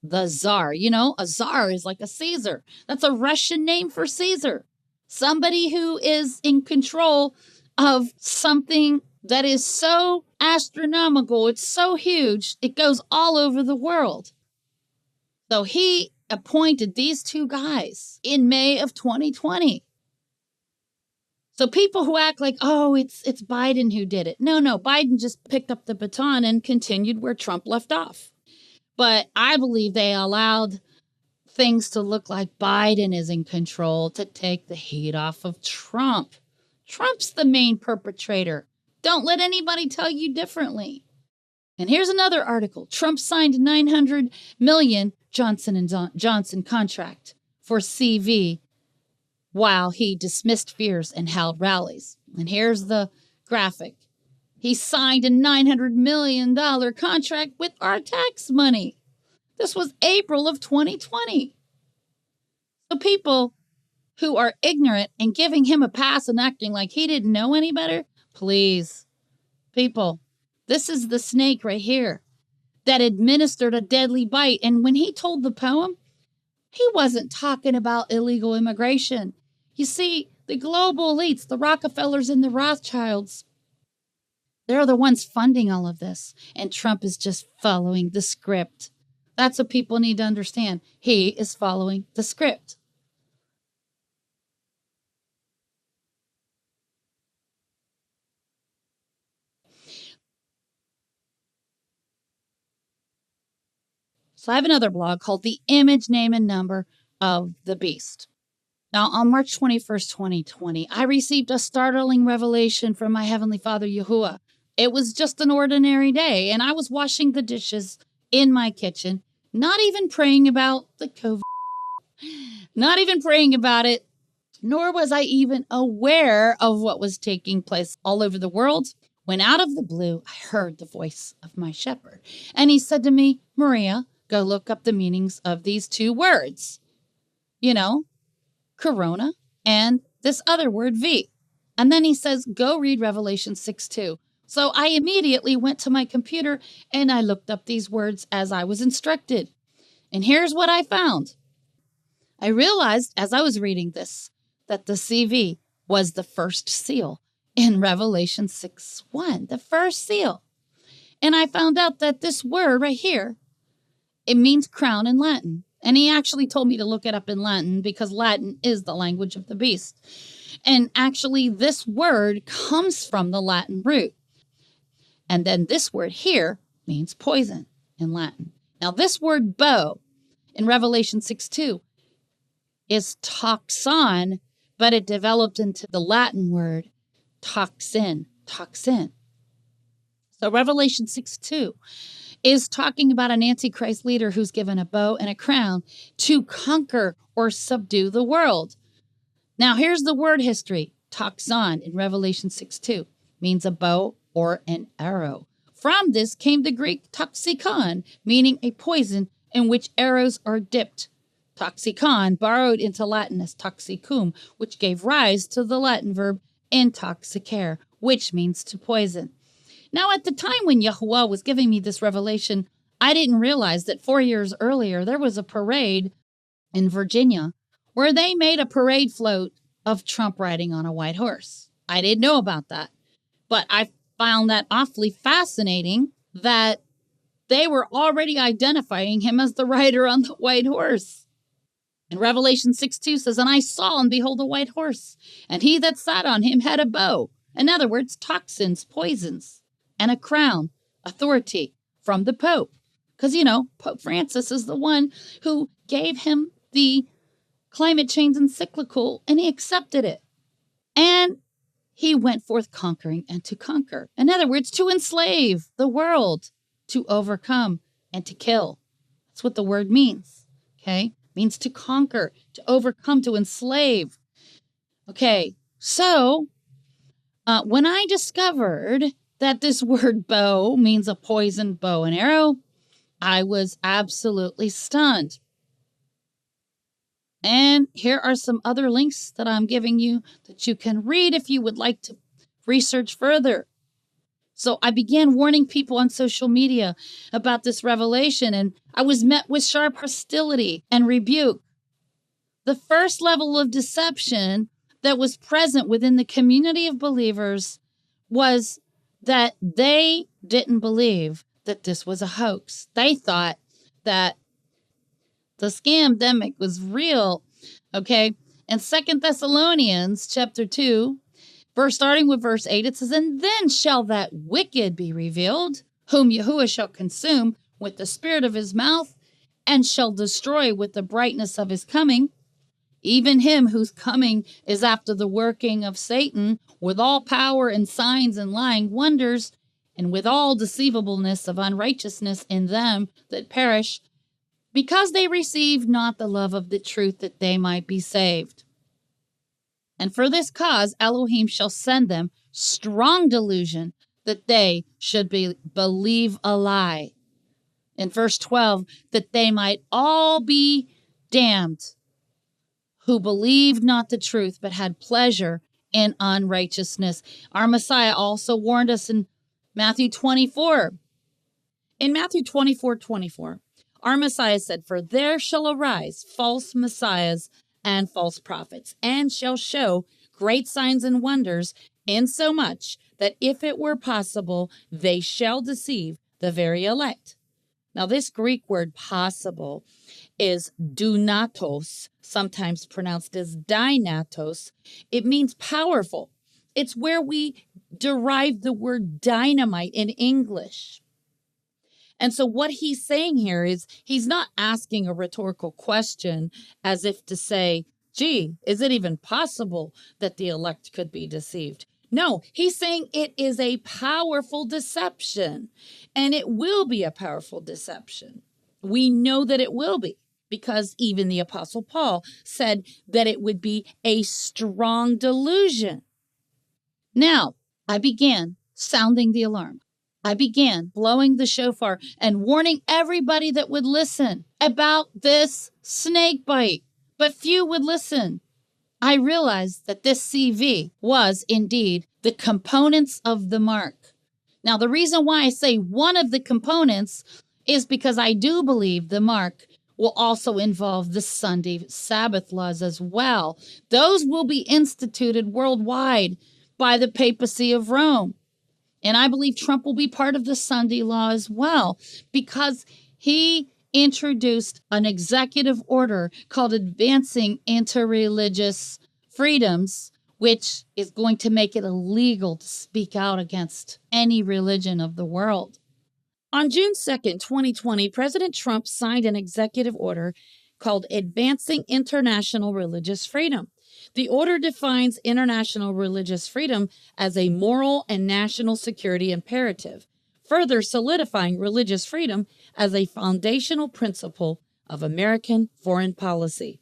the czar. A czar is like a Caesar. That's a Russian name for Caesar. Somebody who is in control of something that is so astronomical. It's so huge. It goes all over the world. So he appointed these two guys in May of 2020. So people who act like, oh, it's Biden who did it. No, Biden just picked up the baton and continued where Trump left off. But I believe they allowed things to look like Biden is in control to take the heat off of Trump. Trump's the main perpetrator. Don't let anybody tell you differently. And here's another article. Trump signed $900 million Johnson & Johnson contract for CV while he dismissed fears and held rallies. And here's the graphic. He signed a $900 million contract with our tax money. This was April of 2020. So people who are ignorant and giving him a pass and acting like he didn't know any better, please, people, this is the snake right here that administered a deadly bite. And when he told the poem, he wasn't talking about illegal immigration. You see, the global elites, the Rockefellers and the Rothschilds, they're the ones funding all of this. And Trump is just following the script. That's what people need to understand. He is following the script. So I have another blog called The Image, Name, and Number of the Beast. Now, on March 21st, 2020, I received a startling revelation from my Heavenly Father, Yahuwah. It was just an ordinary day, and I was washing the dishes in my kitchen, not even praying about the COVID, not even praying about it, nor was I even aware of what was taking place all over the world, when out of the blue, I heard the voice of my shepherd. And he said to me, Maria, go look up the meanings of these two words. Corona and this other word, V. And then he says, go read Revelation 6:2. So I immediately went to my computer and I looked up these words as I was instructed. And here's what I found. I realized as I was reading this that the CV was the first seal in Revelation 6:1, the first seal. And I found out that this word right here, it means crown in Latin. And he actually told me to look it up in Latin because Latin is the language of the beast. And actually, this word comes from the Latin root. And then this word here means poison in Latin. Now, this word bow in Revelation 6:2 is toxon, but it developed into the Latin word toxin. So Revelation 6:2 is talking about an Antichrist leader who's given a bow and a crown to conquer or subdue the world. Now, here's the word history. Toxon in Revelation 6:2 means a bow or an arrow. From this came the Greek toxikon, meaning a poison in which arrows are dipped. Toxikon borrowed into Latin as toxicum, which gave rise to the Latin verb intoxicare, which means to poison. Now, at the time when Yahuwah was giving me this revelation, I didn't realize that 4 years earlier there was a parade in Virginia where they made a parade float of Trump riding on a white horse. I didn't know about that, but I found that awfully fascinating that they were already identifying him as the rider on the white horse. And Revelation 6:2 says, "And I saw, and behold, a white horse, and he that sat on him had a bow." In other words, toxins, poisons, and a crown, authority from the Pope. Because, Pope Francis is the one who gave him the climate change encyclical, and he accepted it. And he went forth conquering and to conquer. In other words, to enslave the world, to overcome and to kill. That's what the word means, okay? It means to conquer, to overcome, to enslave. Okay, so when I discovered that this word bow means a poisoned bow and arrow, I was absolutely stunned. And here are some other links that I'm giving you that you can read if you would like to research further. So I began warning people on social media about this revelation, and I was met with sharp hostility and rebuke. The first level of deception that was present within the community of believers was that they didn't believe that this was a hoax. They thought that the scamdemic was real, okay? In 2 Thessalonians chapter 2, starting with verse 8, it says, "And then shall that wicked be revealed, whom Yahuwah shall consume with the spirit of his mouth, and shall destroy with the brightness of his coming, even him whose coming is after the working of Satan, with all power and signs and lying wonders, and with all deceivableness of unrighteousness in them that perish, because they receive not the love of the truth that they might be saved. And for this cause Elohim shall send them strong delusion, that they should believe a lie." In verse 12, "that they might all be damned, who believed not the truth, but had pleasure in unrighteousness." Our Messiah also warned us in Matthew 24. In Matthew 24:24, our Messiah said, "For there shall arise false messiahs and false prophets, and shall show great signs and wonders, insomuch that if it were possible, they shall deceive the very elect." Now, this Greek word possible is dunatos, sometimes pronounced as dynatos. It means powerful. It's where we derive the word dynamite in English. And so what he's saying here is he's not asking a rhetorical question as if to say, gee, is it even possible that the elect could be deceived? No, he's saying it is a powerful deception, and it will be a powerful deception. We know that it will be, because even the Apostle Paul said that it would be a strong delusion. Now, I began sounding the alarm. I began blowing the shofar and warning everybody that would listen about this snake bite, but few would listen. I realized that this CV was indeed the components of the mark. Now, the reason why I say one of the components is because I do believe the mark will also involve the Sunday Sabbath laws as well. Those will be instituted worldwide by the papacy of Rome. And I believe Trump will be part of the Sunday law as well, because he introduced an executive order called Advancing Interreligious Freedoms, which is going to make it illegal to speak out against any religion of the world. On June 2nd, 2020, President Trump signed an executive order called Advancing International Religious Freedom. The order defines international religious freedom as a moral and national security imperative, further solidifying religious freedom as a foundational principle of American foreign policy.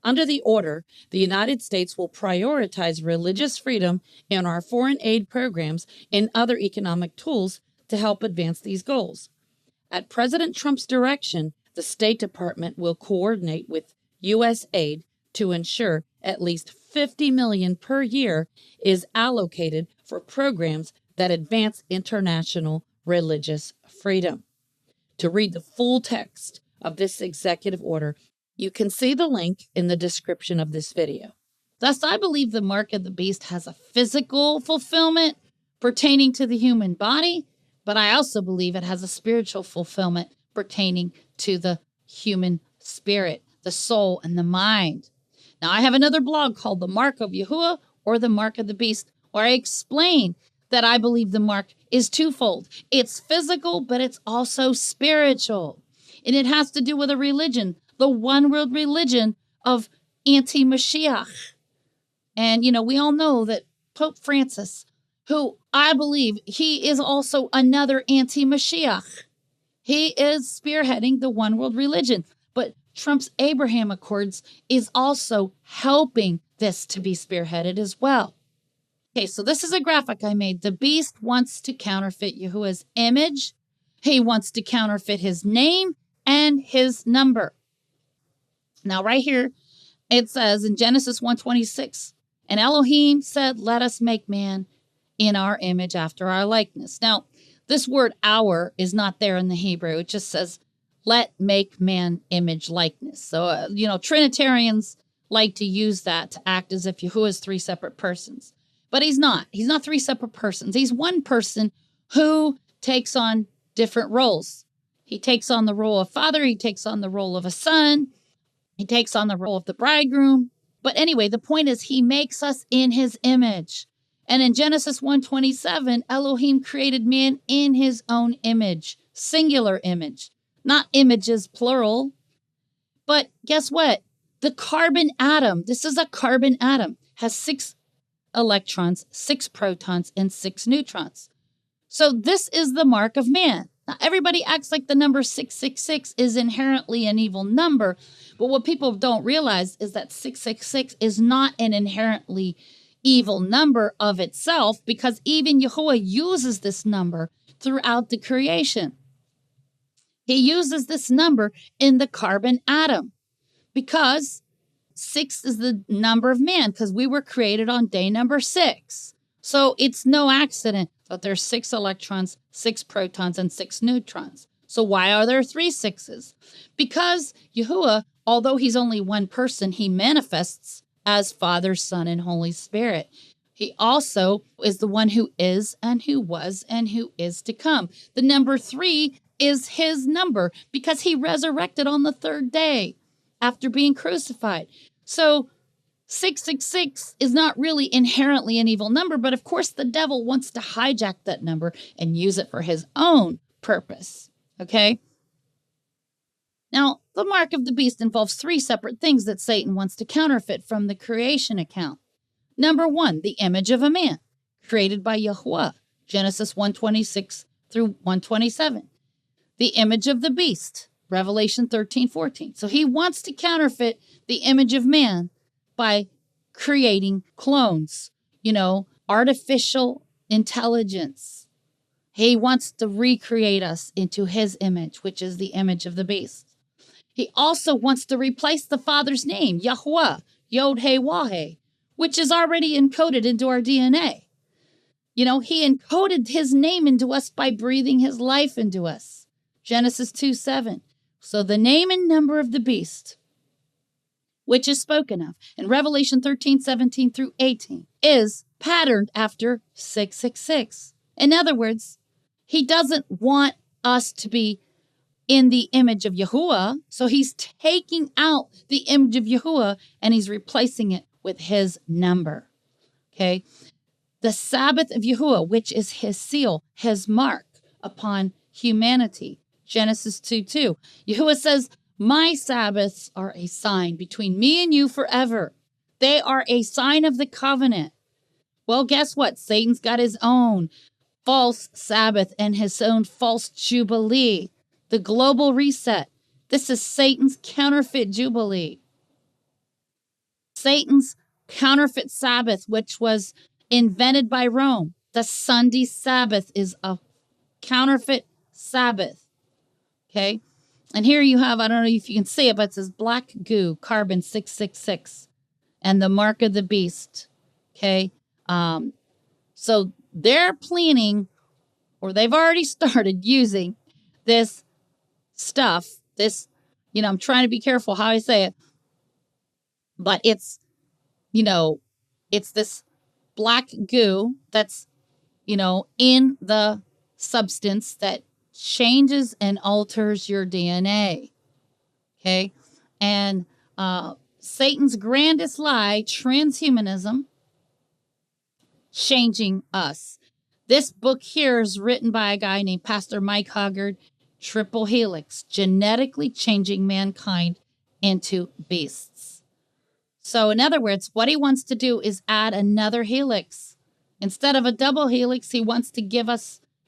Under the order, the United States will prioritize religious freedom in our foreign aid programs and other economic tools to help advance these goals. At President Trump's direction, the State Department will coordinate with U.S. aid to ensure at least $50 million per year is allocated for programs that advance international religious freedom. To read the full text of this executive order, you can see the link in the description of this video. Thus, I believe the mark of the beast has a physical fulfillment pertaining to the human body, but I also believe it has a spiritual fulfillment pertaining to the human spirit, the soul, and the mind. Now, I have another blog called The Mark of Yahuwah or The Mark of the Beast, where I explain that I believe the mark is twofold. It's physical, but it's also spiritual. And it has to do with a religion, the one world religion of anti-Mashiach. And, we all know that Pope Francis, who I believe he is also another anti-Mashiach. He is spearheading the one world religion. But Trump's Abraham Accords is also helping this to be spearheaded as well. Okay, so this is a graphic I made. The beast wants to counterfeit Yahuwah's image. He wants to counterfeit his name and his number. Now, right here, it says in Genesis 1:26, and Elohim said, let us make man in our image after our likeness. Now, this word our is not there in the Hebrew. It just says, let make man image likeness. So, Trinitarians like to use that to act as if Yahuwah is three separate persons. But he's not. He's not three separate persons. He's one person who takes on different roles. He takes on the role of father. He takes on the role of a son. He takes on the role of the bridegroom. But anyway, the point is he makes us in his image. And in Genesis 1:27, Elohim created man in his own image, singular image, not images, plural. But guess what? The carbon atom, this is a carbon atom, has 6 electrons, 6 protons, and 6 neutrons. So this is the mark of man. Now, everybody acts like the number 666 is inherently an evil number, but what people don't realize is that 666 is not an inherently evil number of itself, because even Yahuwah uses this number throughout the creation. He uses this number in the carbon atom because 6 is the number of man, because we were created on day number 6. So it's no accident that there's 6 electrons, 6 protons, and 6 neutrons. So why are there 3 6s? Because Yahuwah, although he's only one person, he manifests as Father, Son, and Holy Spirit. He also is the one who is and who was and who is to come. The number 3 is his number because he resurrected on the 3rd day after being crucified. So 666 is not really inherently an evil number, but of course the devil wants to hijack that number and use it for his own purpose, okay? Now, the mark of the beast involves 3 separate things that Satan wants to counterfeit from the creation account. Number 1, the image of a man, created by Yahuwah, Genesis 1:26 through 1:27. The image of the beast, Revelation 13:14. So he wants to counterfeit the image of man by creating clones, artificial intelligence. He wants to recreate us into his image, which is the image of the beast. He also wants to replace the Father's name, Yahuwah, Yod-Heh-Wah-Heh, which is already encoded into our DNA. He encoded his name into us by breathing his life into us. Genesis 2:7. So the name and number of the beast, which is spoken of in Revelation 13:17 through 18, is patterned after 666. In other words, he doesn't want us to be in the image of Yahuwah, so he's taking out the image of Yahuwah and he's replacing it with his number. Okay? The Sabbath of Yahuwah, which is his seal, his mark upon humanity. Genesis 2:2. Yahuwah says, my Sabbaths are a sign between me and you forever. They are a sign of the covenant. Well, guess what? Satan's got his own false Sabbath and his own false Jubilee. The global reset. This is Satan's counterfeit Jubilee. Satan's counterfeit Sabbath, which was invented by Rome. The Sunday Sabbath is a counterfeit Sabbath. Okay? And here you have, I don't know if you can see it, but it says black goo, carbon 666, and the mark of the beast. Okay? So they're planning, or they've already started using this stuff, this, I'm trying to be careful how I say it, but it's, it's this black goo that's, in the substance that changes and alters your DNA. Okay? And Satan's grandest lie, transhumanism, changing us. This book here is written by a guy named Pastor Mike Hoggard, Triple Helix, genetically changing mankind into beasts. So in other words, what he wants to do is add another helix. Instead of a double helix, he wants to give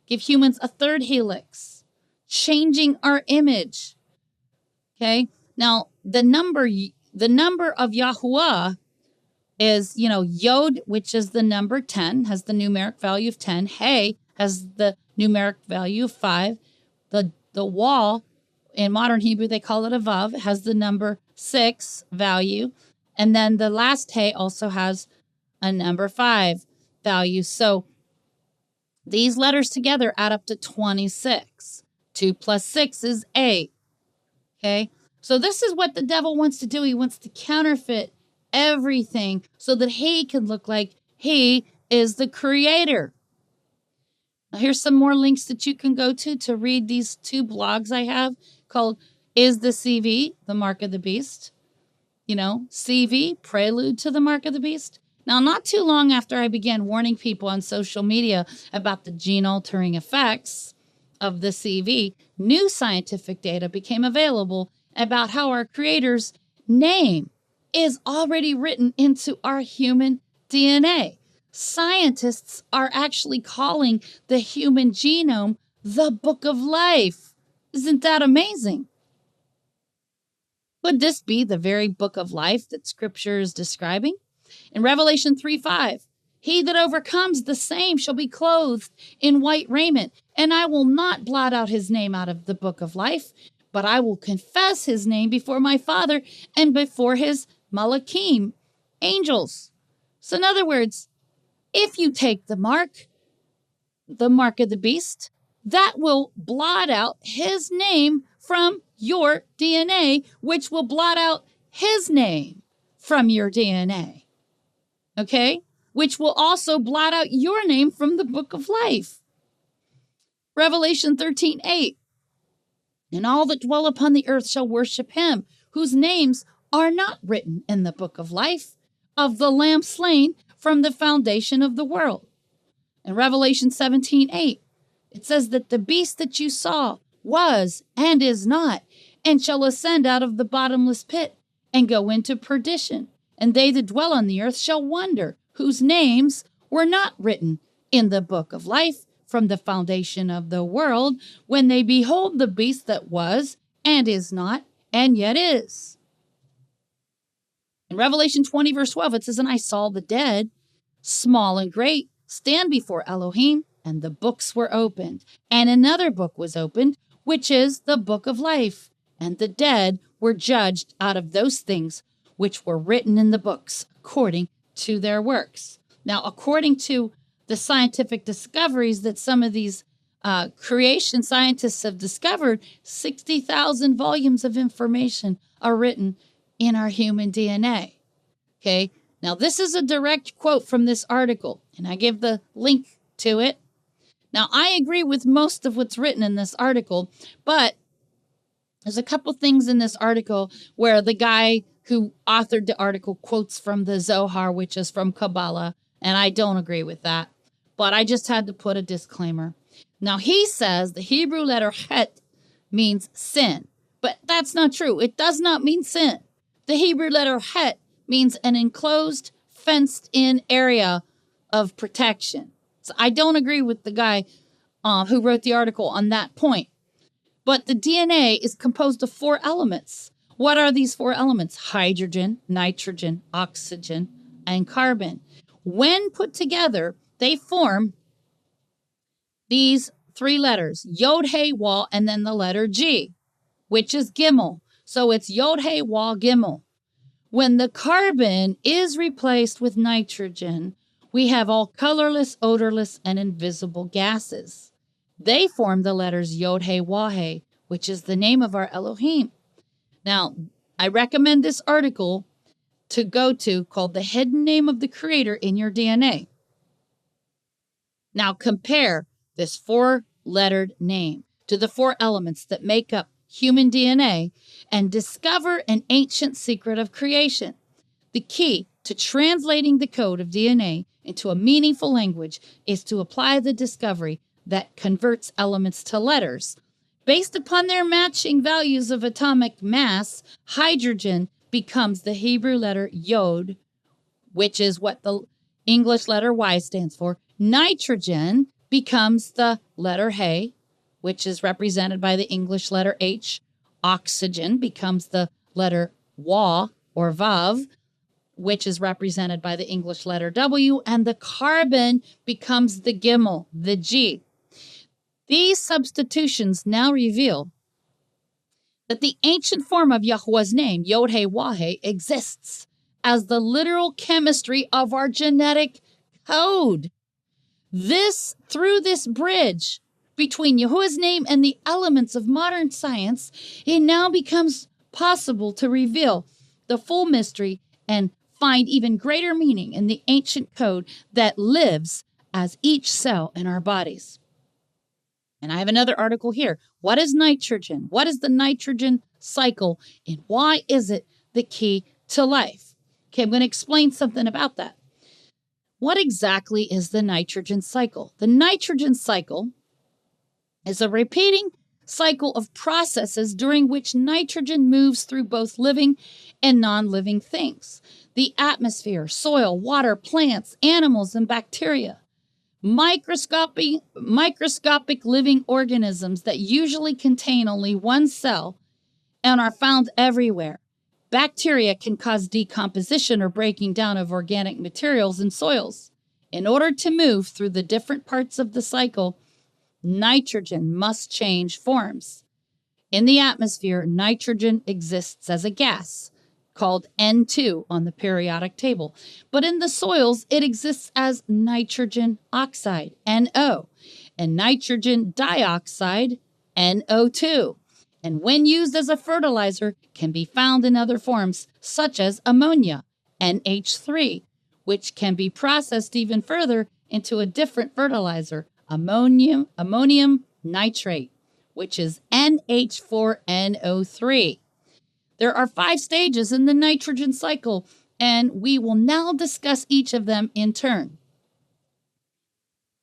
humans a third helix, changing our image. Okay? Now, the number of Yahuwah is, Yod, which is the number 10, has the numeric value of 10. Hey has the numeric value of 5. The wall, in modern Hebrew, they call it a vav, has the number 6 value. And then the last hey also has a number 5 value. So these letters together add up to 26. 2 plus 6 is 8. Okay? So this is what the devil wants to do. He wants to counterfeit everything so that he can look like he is the creator. Now, here's some more links that you can go to read these 2 blogs I have called Is the CV the Mark of the Beast? CV, Prelude to the Mark of the Beast. Now, not too long after I began warning people on social media about the gene-altering effects of the CV, new scientific data became available about how our Creator's name is already written into our human DNA. Scientists are actually calling the human genome the book of life. Isn't that amazing? Would this be the very book of life that Scripture is describing? In Revelation 3:5, he that overcomes, the same shall be clothed in white raiment, and I will not blot out his name out of the book of life, but I will confess his name before my Father and before his Malachim, angels. So in other words, if you take the mark of the beast, that will blot out his name from your DNA, which will blot out his name from your DNA. Okay? Which will also blot out your name from the book of life. Revelation 13:8. And all that dwell upon the earth shall worship him, whose names are not written in the book of life of the Lamb slain from the foundation of the world. In Revelation 17:8, it says that the beast that you saw was and is not, and shall ascend out of the bottomless pit and go into perdition. And they that dwell on the earth shall wonder, whose names were not written in the book of life from the foundation of the world, when they behold the beast that was and is not, and yet is. In Revelation 20, verse 12, it says, and I saw the dead, small and great, stand before Elohim, and the books were opened. And another book was opened, which is the book of life. And the dead were judged out of those things which were written in the books, according to their works. Now, according to the scientific discoveries that some of these creation scientists have discovered, 60,000 volumes of information are written in our human DNA. Okay? Now, this is a direct quote from this article, and I give the link to it. Now, I agree with most of what's written in this article, but there's a couple things in this article where the guy who authored the article quotes from the Zohar, which is from Kabbalah, and I don't agree with that. But I just had to put a disclaimer. Now, he says the Hebrew letter Het means sin, but that's not true. It does not mean sin. The Hebrew letter Het means an enclosed, fenced-in area of protection. So I don't agree with the guy who wrote the article on that point. But the DNA is composed of 4 elements. What are these 4 elements? Hydrogen, nitrogen, oxygen, and carbon. When put together, they form these 3 letters, Yod, He, Waw, and then the letter G, which is Gimel. So it's Yod, He, Waw, Gimel. When the carbon is replaced with nitrogen, we have all colorless, odorless, and invisible gases. They form the letters Yod, He, Waw, He, which is the name of our Elohim. Now, I recommend this article to go to called The Hidden Name of the Creator in Your DNA. Now, compare this 4-lettered name to the 4 elements that make up human DNA and discover an ancient secret of creation. The key to translating the code of DNA into a meaningful language is to apply the discovery that converts elements to letters. Based upon their matching values of atomic mass, hydrogen becomes the Hebrew letter Yod, which is what the English letter Y stands for. Nitrogen becomes the letter He, which is represented by the English letter H. Oxygen becomes the letter Waw or Vav, which is represented by the English letter W, and the carbon becomes the Gimel, the G. These substitutions now reveal that the ancient form of Yahweh's name, Yod He Waw He, exists as the literal chemistry of our genetic code. Through this bridge between Yahuwah's name and the elements of modern science, it now becomes possible to reveal the full mystery and find even greater meaning in the ancient code that lives as each cell in our bodies. And I have another article here. What is nitrogen? What is the nitrogen cycle? And why is it the key to life? Okay, I'm going to explain something about that. What exactly is the nitrogen cycle? The nitrogen cycle is a repeating cycle of processes during which nitrogen moves through both living and non-living things. The atmosphere, soil, water, plants, animals, and bacteria. Microscopic living organisms that usually contain only one cell and are found everywhere. Bacteria can cause decomposition or breaking down of organic materials in soils. In order to move through the different parts of the cycle, nitrogen must change forms. In the atmosphere, nitrogen exists as a gas called N2 on the periodic table. But in the soils, it exists as nitrogen oxide, NO, and nitrogen dioxide, NO2. And when used as a fertilizer, can be found in other forms, such as ammonia, NH3, which can be processed even further into a different fertilizer, ammonium nitrate, which is NH4NO3. There are 5 stages in the nitrogen cycle, and we will now discuss each of them in turn.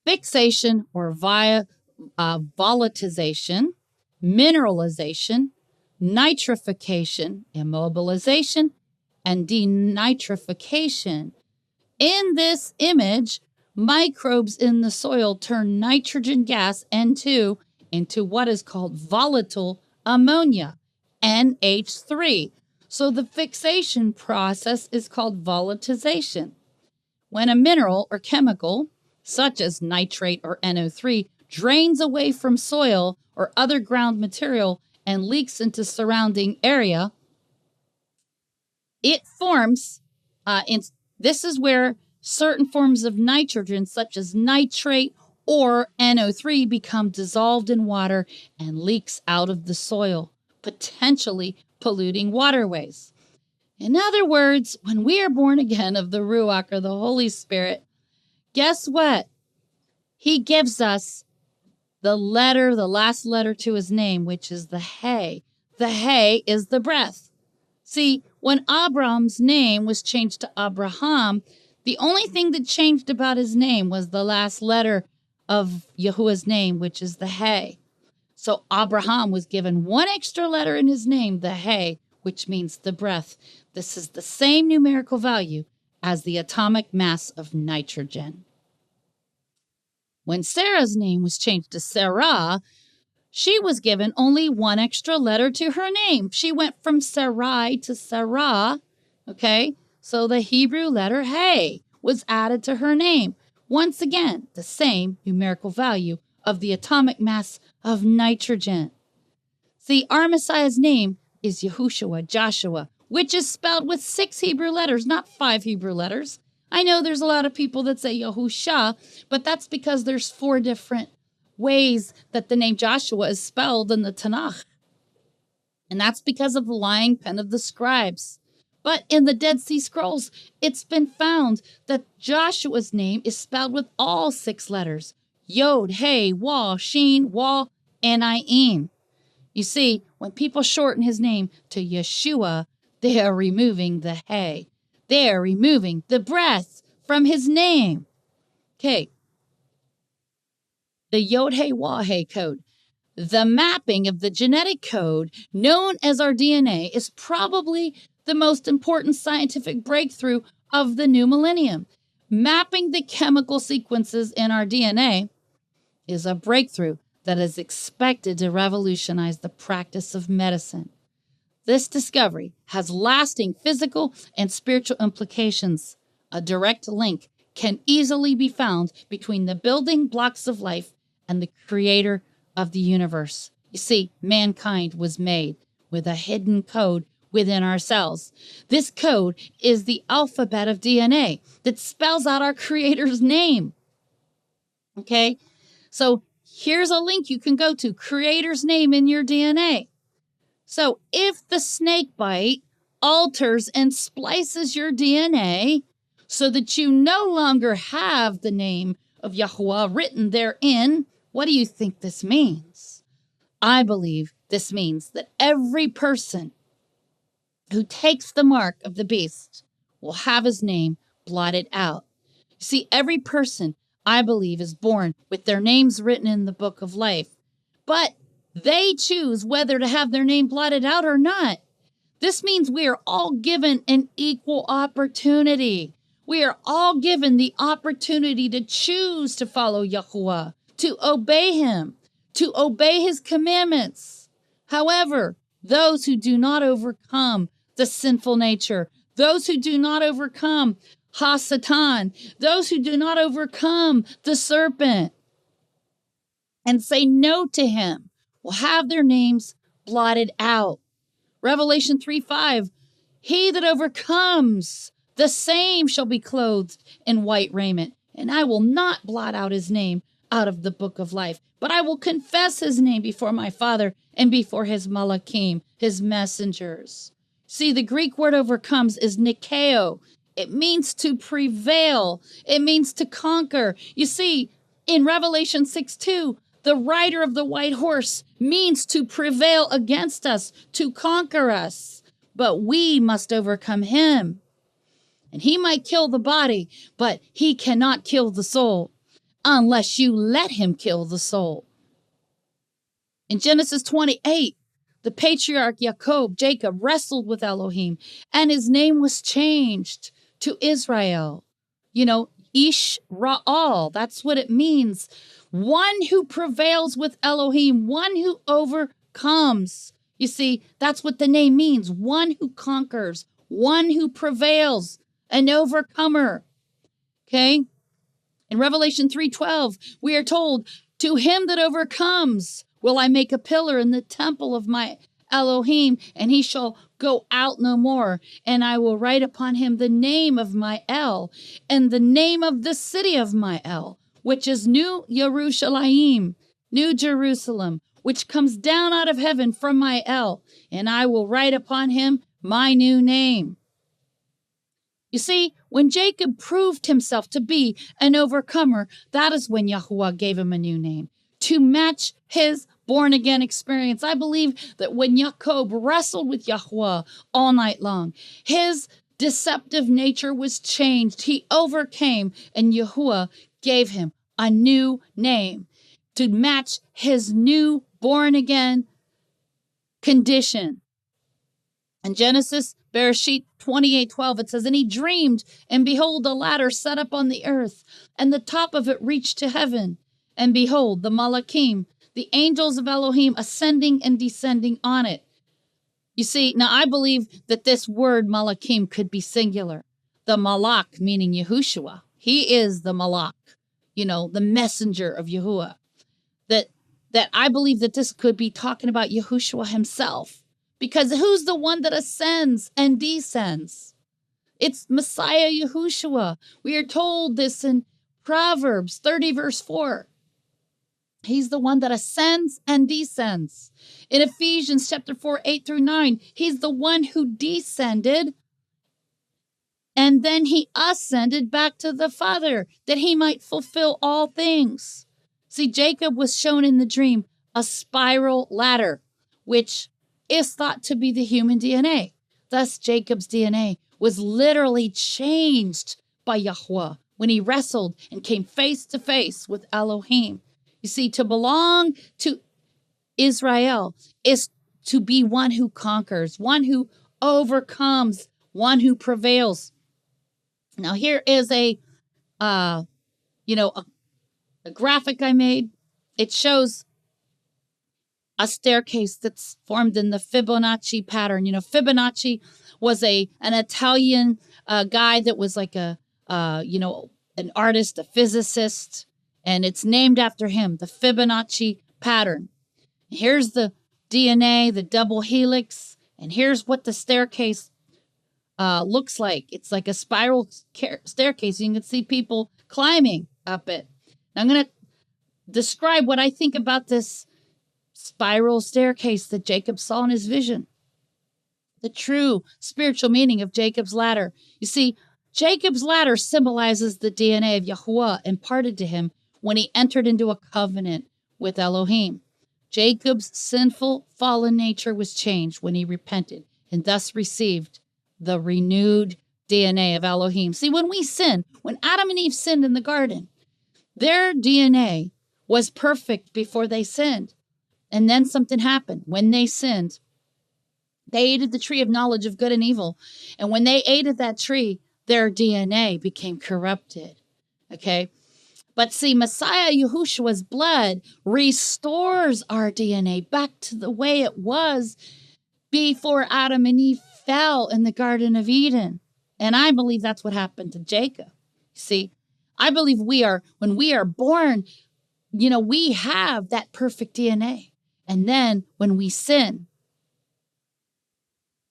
Fixation or volatilization, mineralization, nitrification, immobilization, and denitrification. In this image, microbes in the soil turn nitrogen gas, N2, into what is called volatile ammonia, NH3. So the fixation process is called volatilization. When a mineral or chemical, such as nitrate or NO3, drains away from soil or other ground material and leaks into surrounding area, it forms, this is where certain forms of nitrogen, such as nitrate or NO3, become dissolved in water and leaks out of the soil, potentially polluting waterways. In other words, when we are born again of the Ruach or the Holy Spirit, guess what? He gives us the last letter to his name, which is the He. The He is the breath. See, when Abram's name was changed to Abraham, the only thing that changed about his name was the last letter of Yahuwah's name, which is the He. So Abraham was given one extra letter in his name, the He, which means the breath. This is the same numerical value as the atomic mass of nitrogen. When Sarah's name was changed to Sarah, she was given only one extra letter to her name. She went from Sarai to Sarah, okay? So the Hebrew letter He was added to her name. Once again, the same numerical value of the atomic mass of nitrogen. See, our Messiah's name is Yahushua, Joshua, which is spelled with 6 Hebrew letters, not 5 Hebrew letters. I know there's a lot of people that say Yahusha, but that's because there's 4 different ways that the name Joshua is spelled in the Tanakh. And that's because of the lying pen of the scribes. But in the Dead Sea Scrolls, it's been found that Joshua's name is spelled with all 6 letters. Yod, He, Waw, Shin, Waw, and Ayin. You see, when people shorten his name to Yeshua, they are removing the He. They are removing the breath from his name. Okay. The Yod He Waw He code. The mapping of the genetic code known as our DNA is probably the most important scientific breakthrough of the new millennium. Mapping the chemical sequences in our DNA is a breakthrough that is expected to revolutionize the practice of medicine. This discovery has lasting physical and spiritual implications. A direct link can easily be found between the building blocks of life and the creator of the universe. You see, mankind was made with a hidden code within our cells. This code is the alphabet of DNA that spells out our creator's name. Okay? So here's a link you can go to, creator's name in your DNA. So if the snake bite alters and splices your DNA so that you no longer have the name of Yahuwah written therein, what do you think this means? I believe this means that every person who takes the mark of the beast will have his name blotted out. You see, every person, I believe, is born with their names written in the book of life, but they choose whether to have their name blotted out or not. This means we are all given an equal opportunity. We are all given the opportunity to choose to follow Yahuwah, to obey him, to obey his commandments. However, those who do not overcome the sinful nature, those who do not overcome Ha-Satan, those who do not overcome the serpent and say no to him, will have their names blotted out. Revelation 3:5, he that overcomes, the same shall be clothed in white raiment, and I will not blot out his name out of the book of life, but I will confess his name before my Father and before his malachim, his messengers. See, the Greek word overcomes is nikeo. It means to prevail. It means to conquer. You see, in Revelation 6:2, the rider of the white horse means to prevail against us, to conquer us. But we must overcome him. And he might kill the body, but he cannot kill the soul unless you let him kill the soul. In Genesis 28, the patriarch Jacob wrestled with Elohim, and his name was changed to Israel. You know, Ish-Ra'al, that's what it means. One who prevails with Elohim, one who overcomes. You see, that's what the name means. One who conquers, one who prevails, an overcomer. Okay? In Revelation 3:12, we are told, to him that overcomes will I make a pillar in the temple of my Elohim, and he shall go out no more. And I will write upon him the name of my El, and the name of the city of my El, which is New Yerushalayim, New Jerusalem, which comes down out of heaven from my El. And I will write upon him my new name. You see, when Jacob proved himself to be an overcomer, that is when Yahuwah gave him a new name to match his born-again experience. I believe that when Jacob wrestled with Yahuwah all night long, his deceptive nature was changed. He overcame, and Yahuwah gave him a new name to match his new born-again condition. In Genesis, Bereshit 28:12, it says, "And he dreamed, and behold, a ladder set up on the earth, and the top of it reached to heaven. And behold, the Malachim, the angels of Elohim, ascending and descending on it." You see, now I believe that this word Malachim could be singular. The Malach, meaning Yahushua. He is the Malach, the messenger of Yahuwah. That I believe that this could be talking about Yahushua himself. Because who's the one that ascends and descends? It's Messiah Yahushua. We are told this in Proverbs 30, verse 4. He's the one that ascends and descends. In Ephesians chapter 4, 8 through 9, he's the one who descended and then he ascended back to the Father that he might fulfill all things. See, Jacob was shown in the dream a spiral ladder, which is thought to be the human DNA. Thus, Jacob's DNA was literally changed by Yahuwah when he wrestled and came face to face with Elohim. You see, to belong to Israel is to be one who conquers, one who overcomes, one who prevails. Now, here is a graphic I made. It shows a staircase that's formed in the Fibonacci pattern. Fibonacci was an Italian guy that was like an artist, a physicist, and it's named after him, the Fibonacci pattern. Here's the DNA, the double helix, and here's what the staircase looks like. It's like a spiral staircase. You can see people climbing up it. Now, I'm going to describe what I think about this spiral staircase that Jacob saw in his vision. The true spiritual meaning of Jacob's ladder. You see, Jacob's ladder symbolizes the DNA of Yahuwah imparted to him when he entered into a covenant with Elohim. Jacob's sinful, fallen nature was changed when he repented and thus received the renewed DNA of Elohim. See, when we sin, when Adam and Eve sinned in the garden, their DNA was perfect before they sinned. And then something happened. When they sinned, they ate the tree of knowledge of good and evil. And when they ate of that tree, their DNA became corrupted. Okay? But see, Messiah Yahushua's blood restores our DNA back to the way it was before Adam and Eve fell in the Garden of Eden. And I believe that's what happened to Jacob. See, I believe when we are born, we have that perfect DNA. And then when we sin,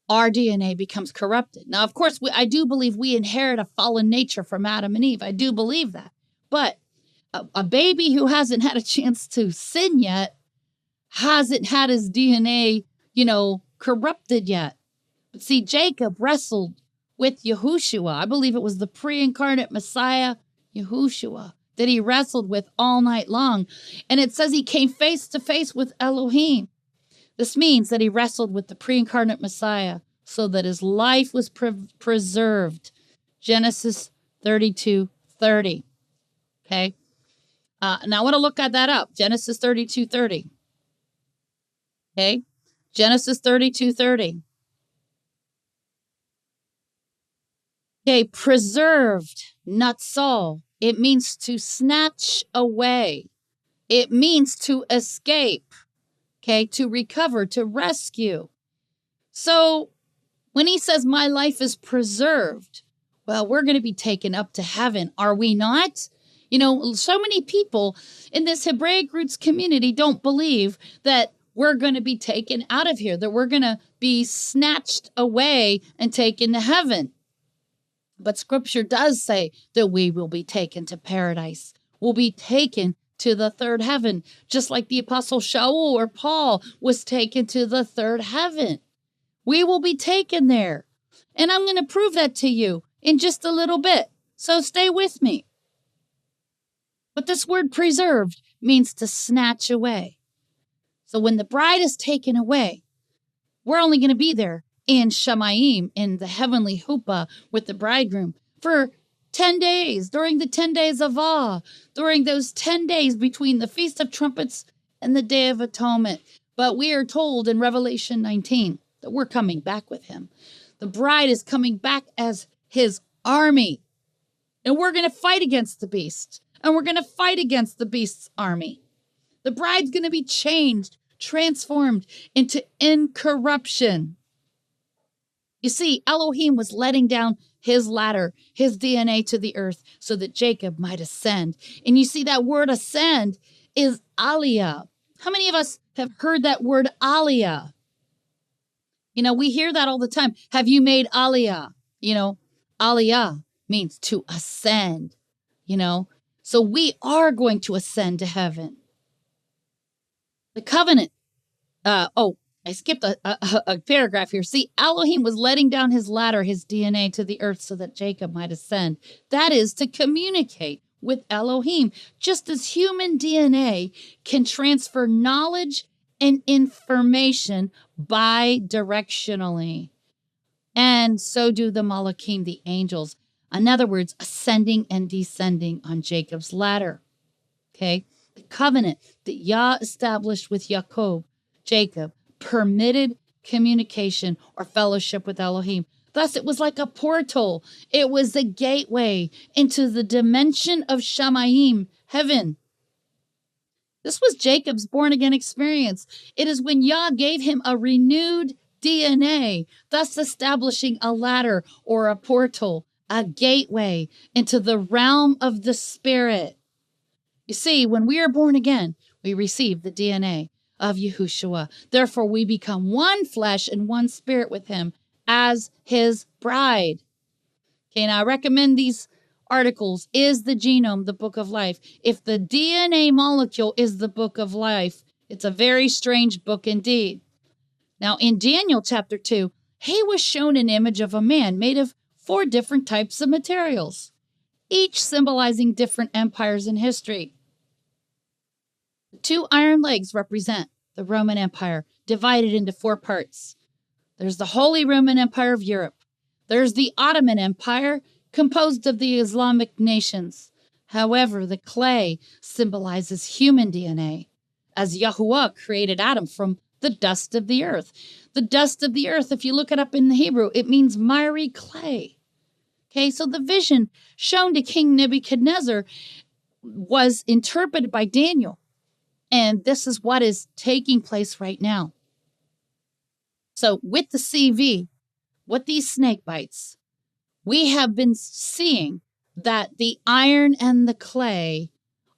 our DNA becomes corrupted. Now, of course, I do believe we inherit a fallen nature from Adam and Eve. I do believe that. But a baby who hasn't had a chance to sin yet hasn't had his DNA, corrupted yet. But see, Jacob wrestled with Yahushua. I believe it was the pre-incarnate Messiah, Yahushua, that he wrestled with all night long. And it says he came face to face with Elohim. This means that he wrestled with the pre-incarnate Messiah so that his life was preserved. Genesis 32:30. Okay? Now I want to look at that up. Genesis 32:30. Okay? Genesis 32:30. Okay, preserved, natsal. It means to snatch away. It means to escape. Okay, to recover, to rescue. So when he says my life is preserved, well, we're going to be taken up to heaven, are we not? So many people in this Hebraic roots community don't believe that we're going to be taken out of here, that we're going to be snatched away and taken to heaven. But Scripture does say that we will be taken to paradise. We'll be taken to the third heaven, just like the Apostle Shaul or Paul was taken to the third heaven. We will be taken there. And I'm going to prove that to you in just a little bit. So stay with me. But this word preserved means to snatch away. So when the bride is taken away, we're only going to be there in Shamayim, in the heavenly huppah with the bridegroom, for 10 days, during the 10 days of awe, during those 10 days between the Feast of Trumpets and the Day of Atonement. But we are told in Revelation 19 that we're coming back with him. The bride is coming back as his army. And we're going to fight against the beast. And we're going to fight against the beast's army. The bride's going to be changed, transformed into incorruption. You see, Elohim was letting down his ladder, his DNA to the earth so that Jacob might ascend. And you see that word ascend is aliyah. How many of us have heard that word aliyah? You know, we hear that all the time. Have you made aliyah? You know, aliyah means to ascend, you know. So we are going to ascend to heaven. The covenant. I skipped a paragraph here. See, Elohim was letting down his ladder, his DNA to the earth so that Jacob might ascend. That is to communicate with Elohim, just as human DNA can transfer knowledge and information bidirectionally. And so do the Malachim, the angels. In other words, ascending and descending on Jacob's ladder. Okay? The covenant that Yah established with Jacob, permitted communication or fellowship with Elohim. Thus, it was like a portal. It was a gateway into the dimension of Shamayim, heaven. This was Jacob's born-again experience. It is when Yah gave him a renewed DNA, thus establishing a ladder or a portal, a gateway into the realm of the Spirit. You see, when we are born again, we receive the DNA of Yahushua. Therefore, we become one flesh and one spirit with him as his bride. Okay, now I recommend these articles. Is the genome the book of life? If the DNA molecule is the book of life, it's a very strange book indeed. Now, in Daniel chapter 2, he was shown an image of a man made of 4 different types of materials, each symbolizing different empires in history. The 2 iron legs represent the Roman Empire, divided into 4 parts. There's the Holy Roman Empire of Europe. There's the Ottoman Empire, composed of the Islamic nations. However, the clay symbolizes human DNA, as Yahuwah created Adam from the dust of the earth. The dust of the earth, if you look it up in the Hebrew, it means miry clay. Okay, so the vision shown to King Nebuchadnezzar was interpreted by Daniel. And this is what is taking place right now. So with the CV, with these snake bites, we have been seeing that the iron and the clay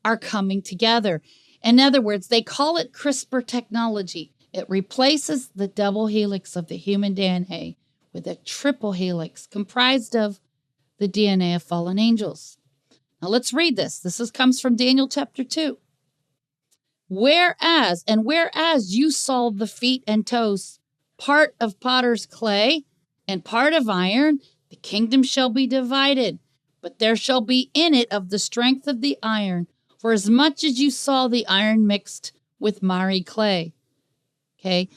are coming together. In other words, they call it CRISPR technology. It replaces the double helix of the human DNA with a triple helix comprised of the DNA of fallen angels. Now let's read this. This comes from Daniel chapter 2. Whereas you saw the feet and toes, part of potter's clay and part of iron, the kingdom shall be divided, but there shall be in it of the strength of the iron, for as much as you saw the iron mixed with miry clay. Okay,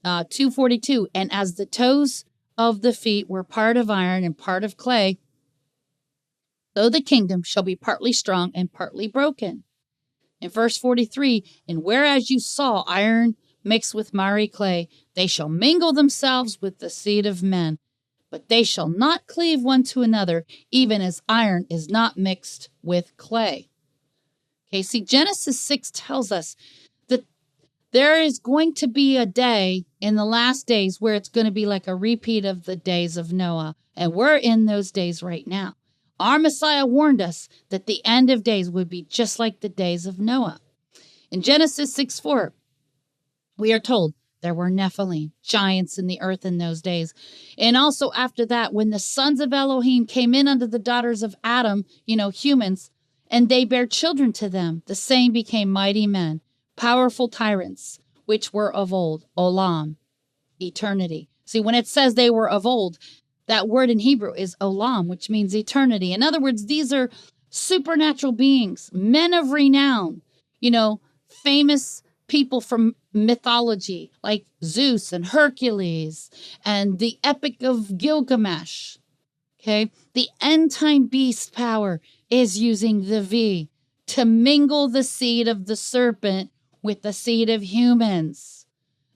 242, and as the toes of the feet were part of iron and part of clay, so the kingdom shall be partly strong and partly broken. In verse 43, and whereas you saw iron mixed with miry clay, they shall mingle themselves with the seed of men, but they shall not cleave one to another, even as iron is not mixed with clay. Okay, see, Genesis 6 tells us that there is going to be a day in the last days where it's going to be like a repeat of the days of Noah, and we're in those days right now. Our Messiah warned us that the end of days would be just like the days of Noah. In Genesis 6:4, we are told there were Nephilim, giants in the earth in those days. And also after that, when the sons of Elohim came in unto the daughters of Adam, humans, and they bare children to them, the same became mighty men, powerful tyrants, which were of old, olam, eternity. See, when it says they were of old, That word in Hebrew is olam, which means eternity. In other words, these are supernatural beings, men of renown, famous people from mythology like Zeus and Hercules and the Epic of Gilgamesh. Okay, the end time beast power is using the V to mingle the seed of the serpent with the seed of humans.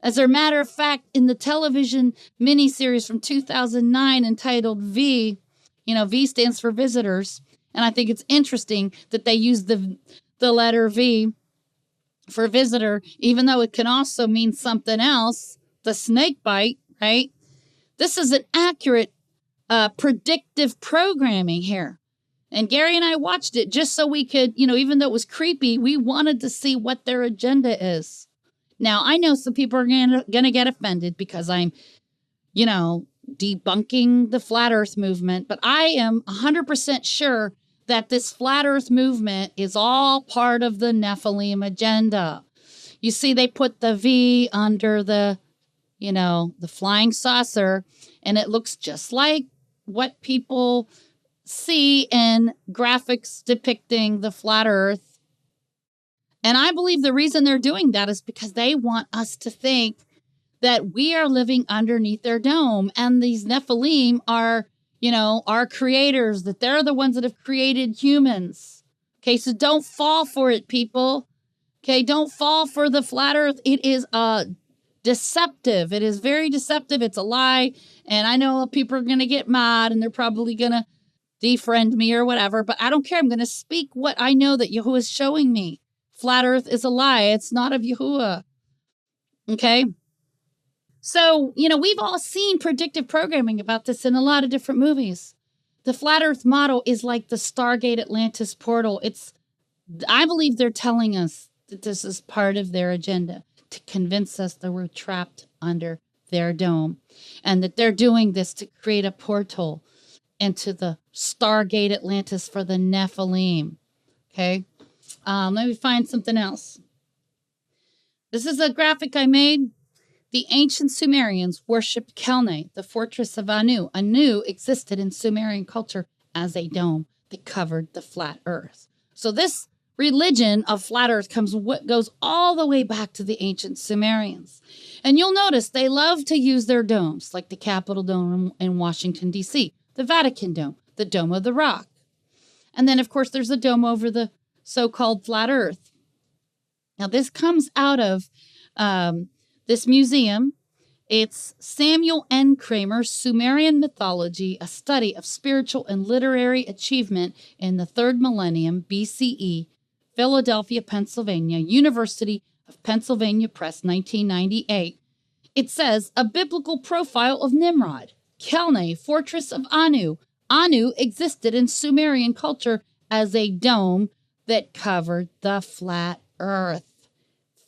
As a matter of fact, in the television miniseries from 2009 entitled V, V stands for visitors. And I think it's interesting that they use the letter V for visitor, even though it can also mean something else, the snake bite, right? This is an accurate predictive programming here. And Gary and I watched it just so we could, even though it was creepy, we wanted to see what their agenda is. Now, I know some people are going to get offended because I'm, debunking the flat earth movement, but I am 100% sure that this flat earth movement is all part of the Nephilim agenda. You see, they put the V under the flying saucer, and it looks just like what people see in graphics depicting the flat earth. And I believe the reason they're doing that is because they want us to think that we are living underneath their dome. And these Nephilim are, our creators, that they're the ones that have created humans. Okay, so don't fall for it, people. Okay, don't fall for the flat earth. It is deceptive. It is very deceptive. It's a lie. And I know people are going to get mad and they're probably going to defriend me or whatever, but I don't care. I'm going to speak what I know that Yahuwah is showing me. Flat earth is a lie. It's not of Yahuwah. Okay? So, we've all seen predictive programming about this in a lot of different movies. The flat earth model is like the Stargate Atlantis portal. I believe they're telling us that this is part of their agenda to convince us that we're trapped under their dome and that they're doing this to create a portal into the Stargate Atlantis for the Nephilim. Okay? Let me find something else. This is a graphic I made. The ancient Sumerians worshipped Kelne, the fortress of Anu. Anu existed in Sumerian culture as a dome that covered the flat earth. So this religion of flat earth goes all the way back to the ancient Sumerians. And you'll notice they love to use their domes, like the Capitol Dome in Washington, D.C., the Vatican Dome, the Dome of the Rock. And then, of course, there's a dome over the so-called flat earth. Now, this comes out of this museum. It's Samuel N. Kramer's Sumerian Mythology, a study of spiritual and literary achievement in the 3rd millennium BCE, Philadelphia, Pennsylvania, University of Pennsylvania Press, 1998. It says, a biblical profile of Nimrod, Kelne, fortress of Anu. Anu existed in Sumerian culture as a dome that covered the flat earth.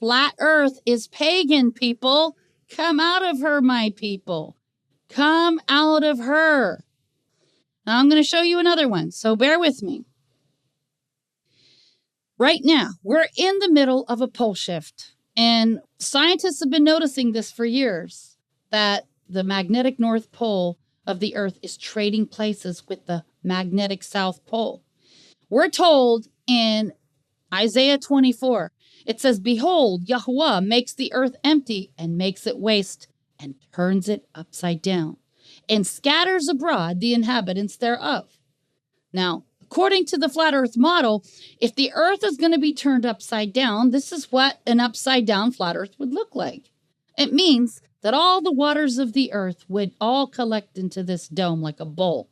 Flat earth is pagan, people. Come out of her, my people. Come out of her. Now I'm going to show you another one, so bear with me. Right now, we're in the middle of a pole shift, and scientists have been noticing this for years, that the magnetic North Pole of the Earth is trading places with the magnetic South Pole. We're told in Isaiah 24, it says, behold, Yahuwah makes the earth empty and makes it waste and turns it upside down and scatters abroad the inhabitants thereof. Now, according to the flat earth model, if the earth is going to be turned upside down, this is what an upside down flat earth would look like. It means that all the waters of the earth would all collect into this dome like a bowl.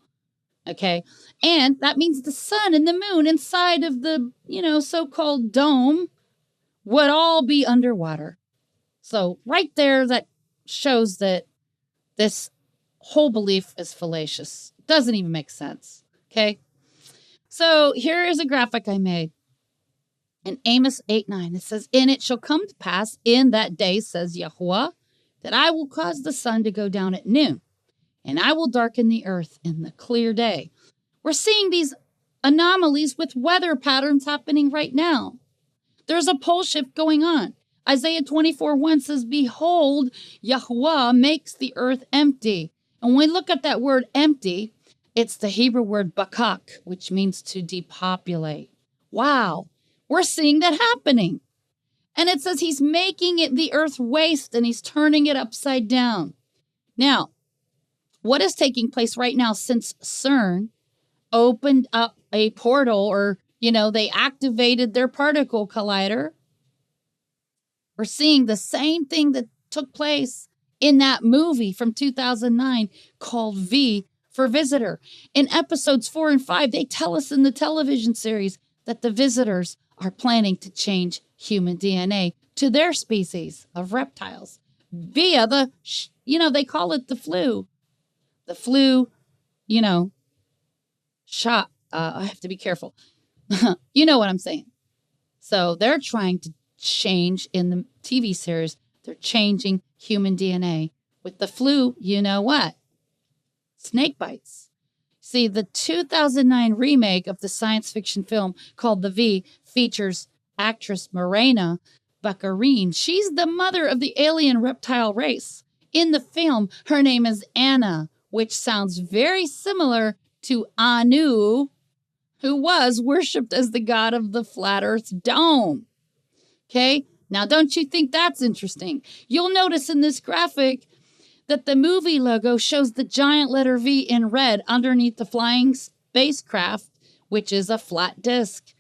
Okay. And that means the sun and the moon inside of the, so-called dome would all be underwater. So right there, that shows that this whole belief is fallacious. It doesn't even make sense. Okay. So here is a graphic I made in Amos 8:9. It says, and it shall come to pass in that day, says Yahuwah, that I will cause the sun to go down at noon, and I will darken the earth in the clear day. We're seeing these anomalies with weather patterns happening right now. There's a pole shift going on. Isaiah 24:1 says, behold, Yahuwah makes the earth empty And when we look at that word empty, it's the Hebrew word bakak, which means to depopulate. Wow, we're seeing that happening. And it says he's making it the earth waste and he's turning it upside down. Now, what is taking place right now since CERN opened up a portal, or, they activated their particle collider? We're seeing the same thing that took place in that movie from 2009 called V for Visitor. In episodes 4 and 5, they tell us in the television series that the visitors are planning to change human DNA to their species of reptiles via they call it the flu. The flu, shot. I have to be careful. You know what I'm saying. So they're trying to change in the TV series. They're changing human DNA with the flu. You know what? Snake bites. See, the 2009 remake of the science fiction film called The V features actress Morena Baccarin. She's the mother of the alien reptile race. In the film, her name is Anna, which sounds very similar to Anu, who was worshipped as the god of the flat earth dome. Okay, now don't you think that's interesting? You'll notice in this graphic that the movie logo shows the giant letter V in red underneath the flying spacecraft, which is a flat disk.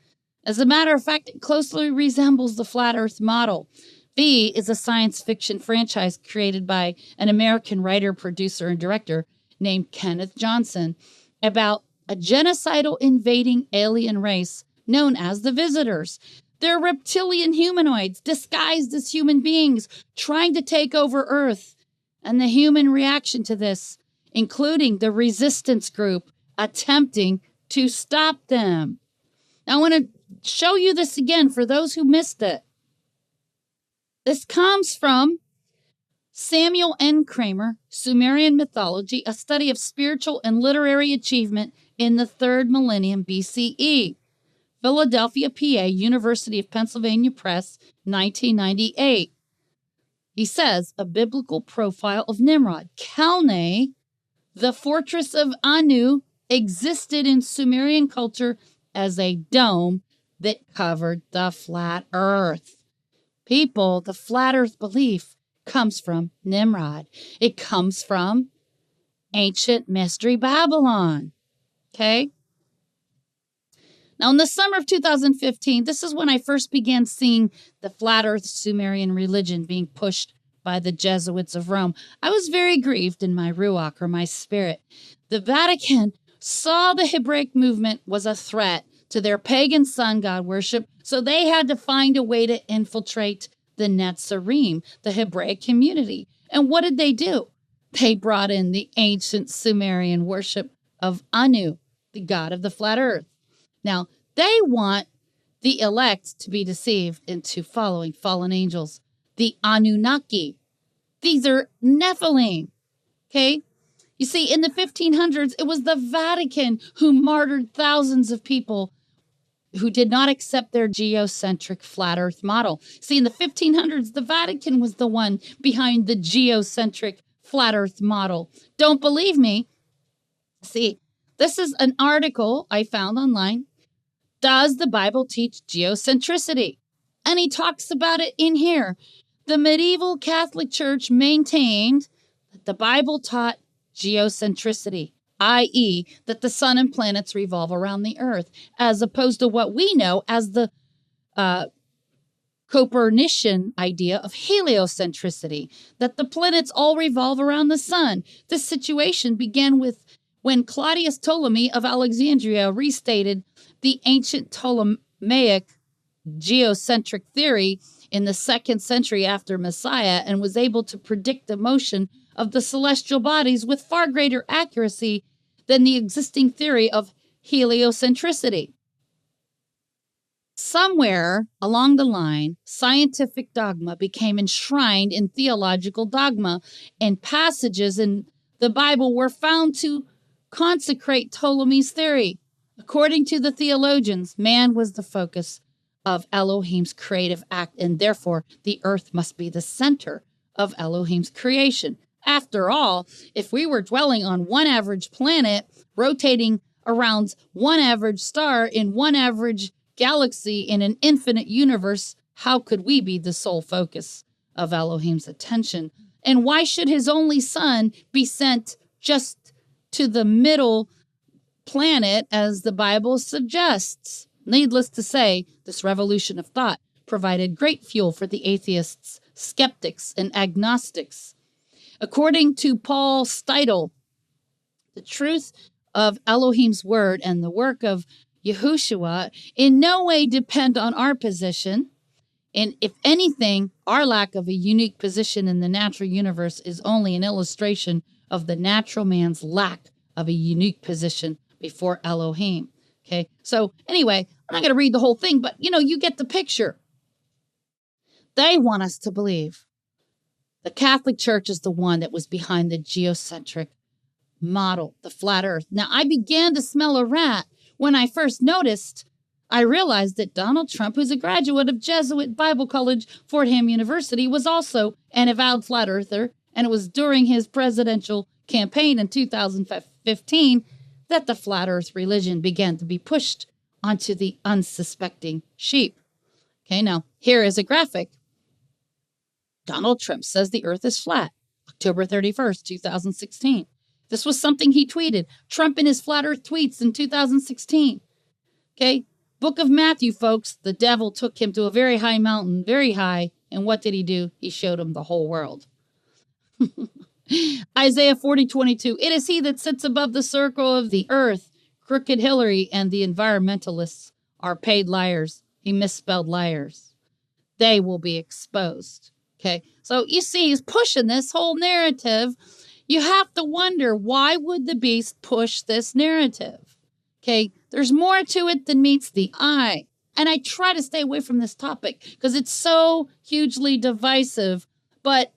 As a matter of fact, it closely resembles the flat earth model. V is a science fiction franchise created by an American writer, producer, and director named Kenneth Johnson about a genocidal invading alien race known as the Visitors. They're reptilian humanoids disguised as human beings trying to take over Earth. And the human reaction to this, including the resistance group attempting to stop them. Now, I want to show you this again for those who missed it. This comes from Samuel N. Kramer, Sumerian Mythology, a study of spiritual and literary achievement in the 3rd millennium BCE. Philadelphia, PA, University of Pennsylvania Press, 1998. He says, a biblical profile of Nimrod. Kalne, the fortress of Anu, existed in Sumerian culture as a dome that covered the flat earth. People, the flat earth belief comes from Nimrod. It comes from ancient mystery Babylon. Okay? Now, in the summer of 2015, this is when I first began seeing the flat earth Sumerian religion being pushed by the Jesuits of Rome. I was very grieved in my ruach, or my spirit. The Vatican saw the Hebraic movement was a threat to their pagan sun god worship, so they had to find a way to infiltrate the Netzarim, the Hebraic community. And what did they do? They brought in the ancient Sumerian worship of Anu, the god of the flat earth. Now, they want the elect to be deceived into following fallen angels, the Anunnaki. These are Nephilim, okay? You see, in the 1500s, it was the Vatican who martyred thousands of people who did not accept their geocentric flat earth model. See, in the 1500s, the Vatican was the one behind the geocentric flat earth model. Don't believe me? See, this is an article I found online. Does the Bible teach geocentricity? And he talks about it in here. The medieval Catholic Church maintained that the Bible taught geocentricity, i.e., that the sun and planets revolve around the earth, as opposed to what we know as the Copernican idea of heliocentricity, that the planets all revolve around the sun. This situation began with when Claudius Ptolemy of Alexandria restated the ancient Ptolemaic geocentric theory in the 2nd century after Messiah, and was able to predict the motion of the celestial bodies with far greater accuracy than the existing theory of heliocentricity. Somewhere along the line, scientific dogma became enshrined in theological dogma, and passages in the Bible were found to consecrate Ptolemy's theory. According to the theologians, man was the focus of Elohim's creative act, and therefore the earth must be the center of Elohim's creation. After all, if we were dwelling on one average planet, rotating around one average star in one average galaxy in an infinite universe, how could we be the sole focus of Elohim's attention? And why should his only son be sent just to the middle planet as the Bible suggests? Needless to say, this revolution of thought provided great fuel for the atheists, skeptics, and agnostics. According to Paul Steidel, the truth of Elohim's word and the work of Yahushua in no way depend on our position. And if anything, our lack of a unique position in the natural universe is only an illustration of the natural man's lack of a unique position before Elohim. Okay, so anyway, I'm not going to read the whole thing, but you get the picture. They want us to believe the Catholic Church is the one that was behind the geocentric model, the flat earth. Now, I began to smell a rat when I first noticed. I realized that Donald Trump, who's a graduate of Jesuit Bible College, Fordham University, was also an avowed flat earther, and it was during his presidential campaign in 2015 that the flat earth religion began to be pushed onto the unsuspecting sheep. Okay, now here is a graphic. Donald Trump says the earth is flat, October 31st, 2016. This was something he tweeted. Trump in his flat earth tweets in 2016. Okay, Book of Matthew, folks. The devil took him to a very high mountain, very high, and what did he do? He showed him the whole world. Isaiah 40:22. It is he that sits above the circle of the earth. Crooked Hillary and the environmentalists are paid liars. He misspelled liars. They will be exposed. Okay, so you see, he's pushing this whole narrative. You have to wonder, why would the beast push this narrative? Okay, there's more to it than meets the eye. And I try to stay away from this topic because it's so hugely divisive. But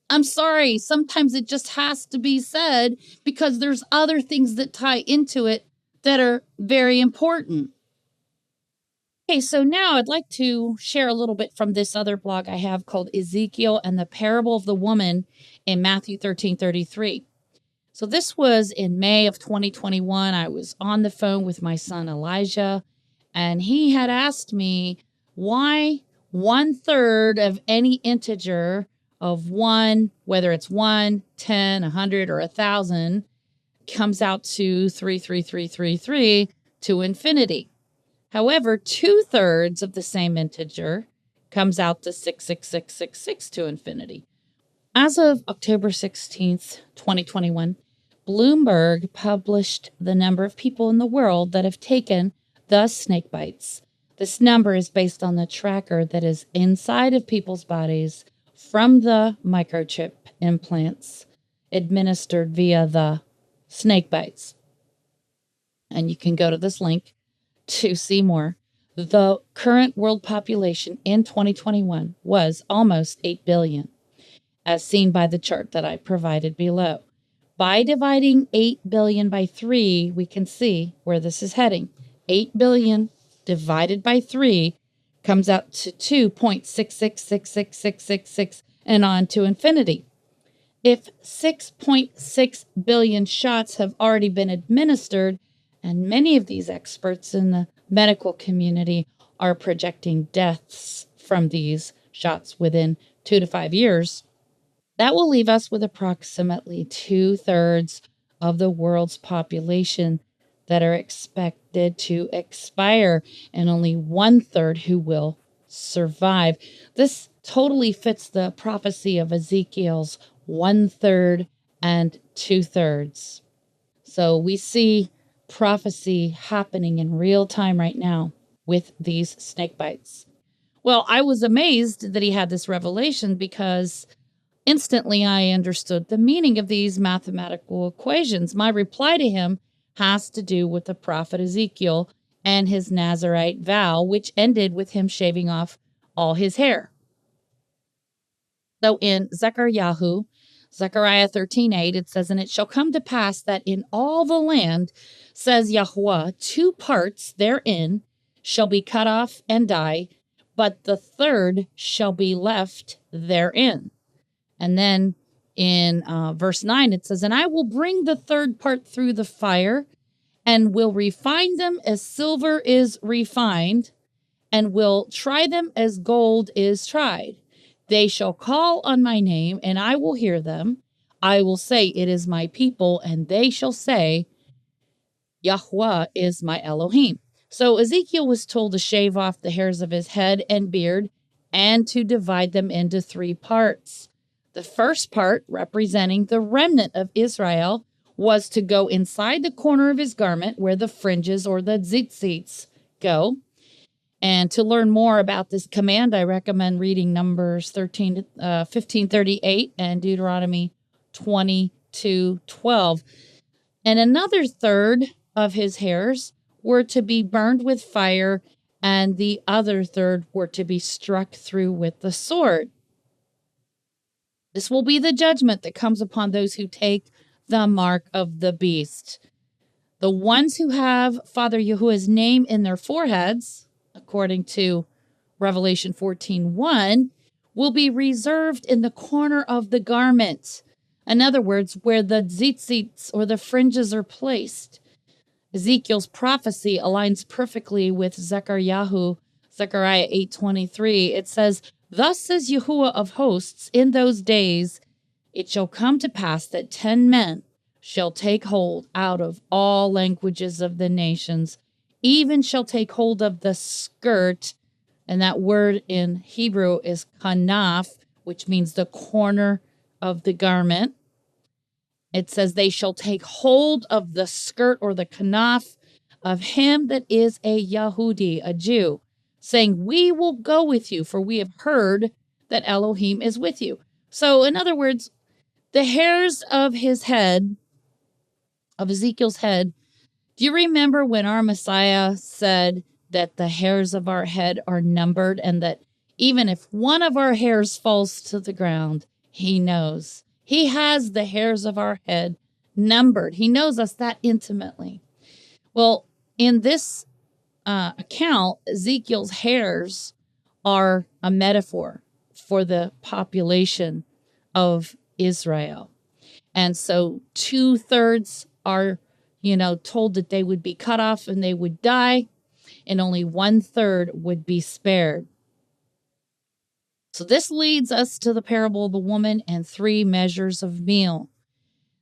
I'm sorry, sometimes it just has to be said because there's other things that tie into it that are very important. Okay, so now I'd like to share a little bit from this other blog I have called Ezekiel and the Parable of the Woman in Matthew 13:33. So this was in May of 2021. I was on the phone with my son Elijah, and he had asked me why 1/3 of any integer of 1, whether it's 1, 10, 100, or 1,000, comes out to 33333 to infinity. However, 2/3 of the same integer comes out to 66666 to infinity. As of October 16th, 2021, Bloomberg published the number of people in the world that have taken the snake bites. This number is based on the tracker that is inside of people's bodies from the microchip implants administered via the snake bites. And you can go to this link to see more. The current world population in 2021 was almost 8 billion, as seen by the chart that I provided below. By dividing 8 billion by 3, we can see where this is heading. 8 billion divided by 3 comes out to 2.6666666 and on to infinity. If 6.6 billion shots have already been administered, and many of these experts in the medical community are projecting deaths from these shots within 2 to 5 years, that will leave us with approximately 2/3 of the world's population that are expected to expire, and only 1/3 who will survive. This totally fits the prophecy of Ezekiel's 1/3 and 2/3. So we see prophecy happening in real time right now with these snake bites. Well, I was amazed that he had this revelation because instantly I understood the meaning of these mathematical equations. My reply to him has to do with the prophet Ezekiel and his Nazirite vow, which ended with him shaving off all his hair. So in Zechariah 13:8, it says, "And it shall come to pass that in all the land, says Yahweh, 2 parts therein shall be cut off and die, but the third shall be left therein." And then In verse 9, it says, "And I will bring the third part through the fire, and will refine them as silver is refined, and will try them as gold is tried. They shall call on my name, and I will hear them. I will say, it is my people, and they shall say, Yahweh is my Elohim." So Ezekiel was told to shave off the hairs of his head and beard and to divide them into 3 parts. The first part, representing the remnant of Israel, was to go inside the corner of his garment where the fringes or the tzitzits go. And to learn more about this command, I recommend reading Numbers 15:38 and Deuteronomy 22:12. And another third of his hairs were to be burned with fire, and the other third were to be struck through with the sword. This will be the judgment that comes upon those who take the mark of the beast. The ones who have Father Yahuwah's name in their foreheads, according to Revelation 14:1, will be reserved in the corner of the garment. In other words, where the tzitzits or the fringes are placed. Ezekiel's prophecy aligns perfectly with Zechariah 8:23. It says, "Thus says Yahuwah of hosts, in those days it shall come to pass that 10 men shall take hold out of all languages of the nations, even shall take hold of the skirt," and that word in Hebrew is kanaf, which means the corner of the garment. It says they shall take hold of the skirt or the kanaf of him that is a Yahudi, a Jew, saying, "We will go with you, for we have heard that Elohim is with you." So in other words, the hairs of his head, of Ezekiel's head, do you remember when our Messiah said that the hairs of our head are numbered, and that even if one of our hairs falls to the ground, he knows. He has the hairs of our head numbered. He knows us that intimately. Well, in this account, Ezekiel's hairs are a metaphor for the population of Israel. And so 2/3 are, told that they would be cut off and they would die, and only 1/3 would be spared. So this leads us to the parable of the woman and 3 measures of meal.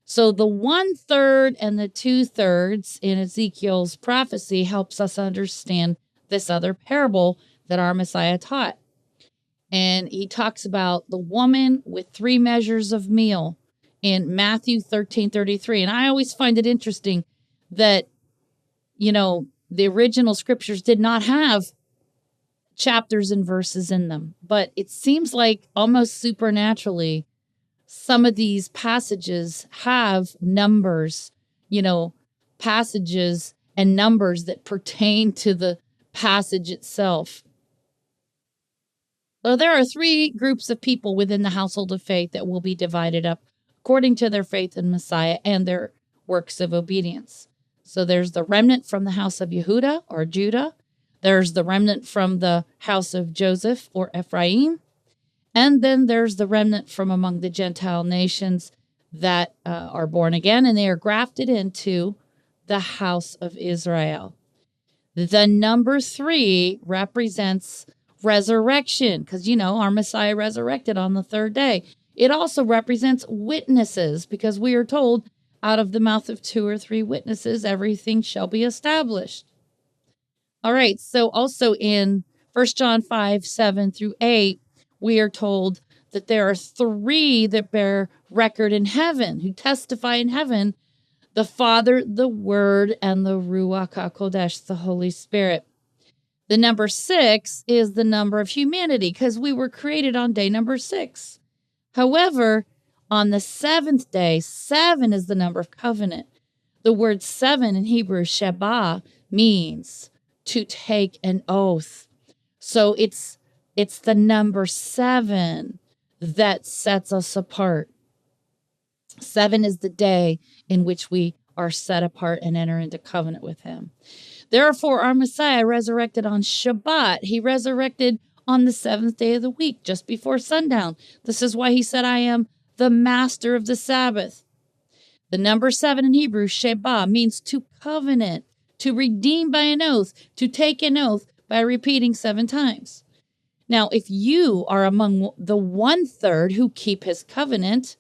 So the 1/3 and the 2/3 in Ezekiel's prophecy helps us understand this other parable that our Messiah taught. And he talks about the woman with 3 measures of meal in Matthew 13:33. And I always find it interesting that, the original scriptures did not have chapters and verses in them. But it seems like almost supernaturally, some of these passages have numbers, passages and numbers that pertain to the passage itself. So there are 3 groups of people within the household of faith that will be divided up according to their faith in Messiah and their works of obedience. So there's the remnant from the house of Yehuda or Judah. There's the remnant from the house of Joseph or Ephraim. And then there's the remnant from among the Gentile nations that are born again, and they are grafted into the house of Israel. The number 3 represents resurrection, because, our Messiah resurrected on the 3rd day. It also represents witnesses, because we are told out of the mouth of 2 or 3 witnesses, everything shall be established. All right, so also in 1 John 5:7-8, we are told that there are 3 that bear record in heaven, who testify in heaven, the Father, the Word, and the Ruach HaKodesh, the Holy Spirit. The number 6 is the number of humanity, because we were created on day number 6. However, on the 7th day, 7 is the number of covenant. The word 7 in Hebrew, Sheba, means to take an oath. So it's the number 7 that sets us apart. 7 is the day in which we are set apart and enter into covenant with him. Therefore, our Messiah resurrected on Shabbat. He resurrected on the 7th day of the week, just before sundown. This is why he said, "I am the master of the Sabbath. The number 7 in Hebrew, Sheba, means to covenant, to redeem by an oath, to take an oath by repeating 7 times. Now, if you are among the 1/3 who keep his covenant,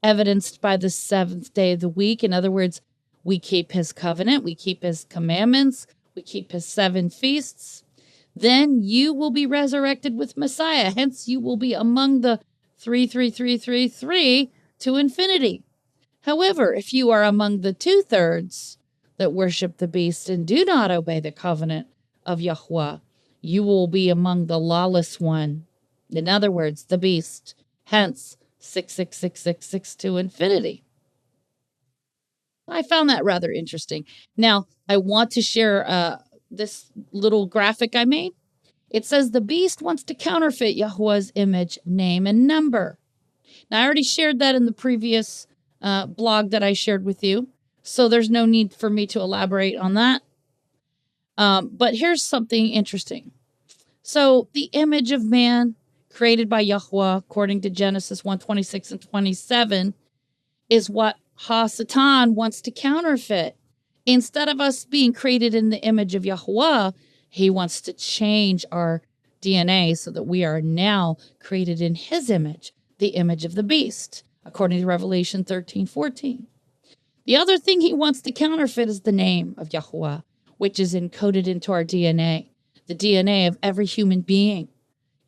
evidenced by the 7th day of the week, in other words, we keep his covenant, we keep his commandments, we keep his 7 feasts, then you will be resurrected with Messiah. Hence, you will be among the 3 to infinity. However, if you are among the 2/3 that worship the beast and do not obey the covenant of Yahuwah, you will be among the lawless one. In other words, the beast. Hence, 66666 to infinity. I found that rather interesting. Now, I want to share this little graphic I made. It says the beast wants to counterfeit Yahuwah's image, name, and number. Now, I already shared that in the previous blog that I shared with you, so there's no need for me to elaborate on that. But here's something interesting. So the image of man created by Yahuwah, according to Genesis 1:26 and 27, is what Ha-Satan wants to counterfeit. Instead of us being created in the image of Yahuwah, he wants to change our DNA so that we are now created in his image, the image of the beast, according to Revelation 13:14. The other thing he wants to counterfeit is the name of Yahuwah, which is encoded into our DNA, the DNA of every human being.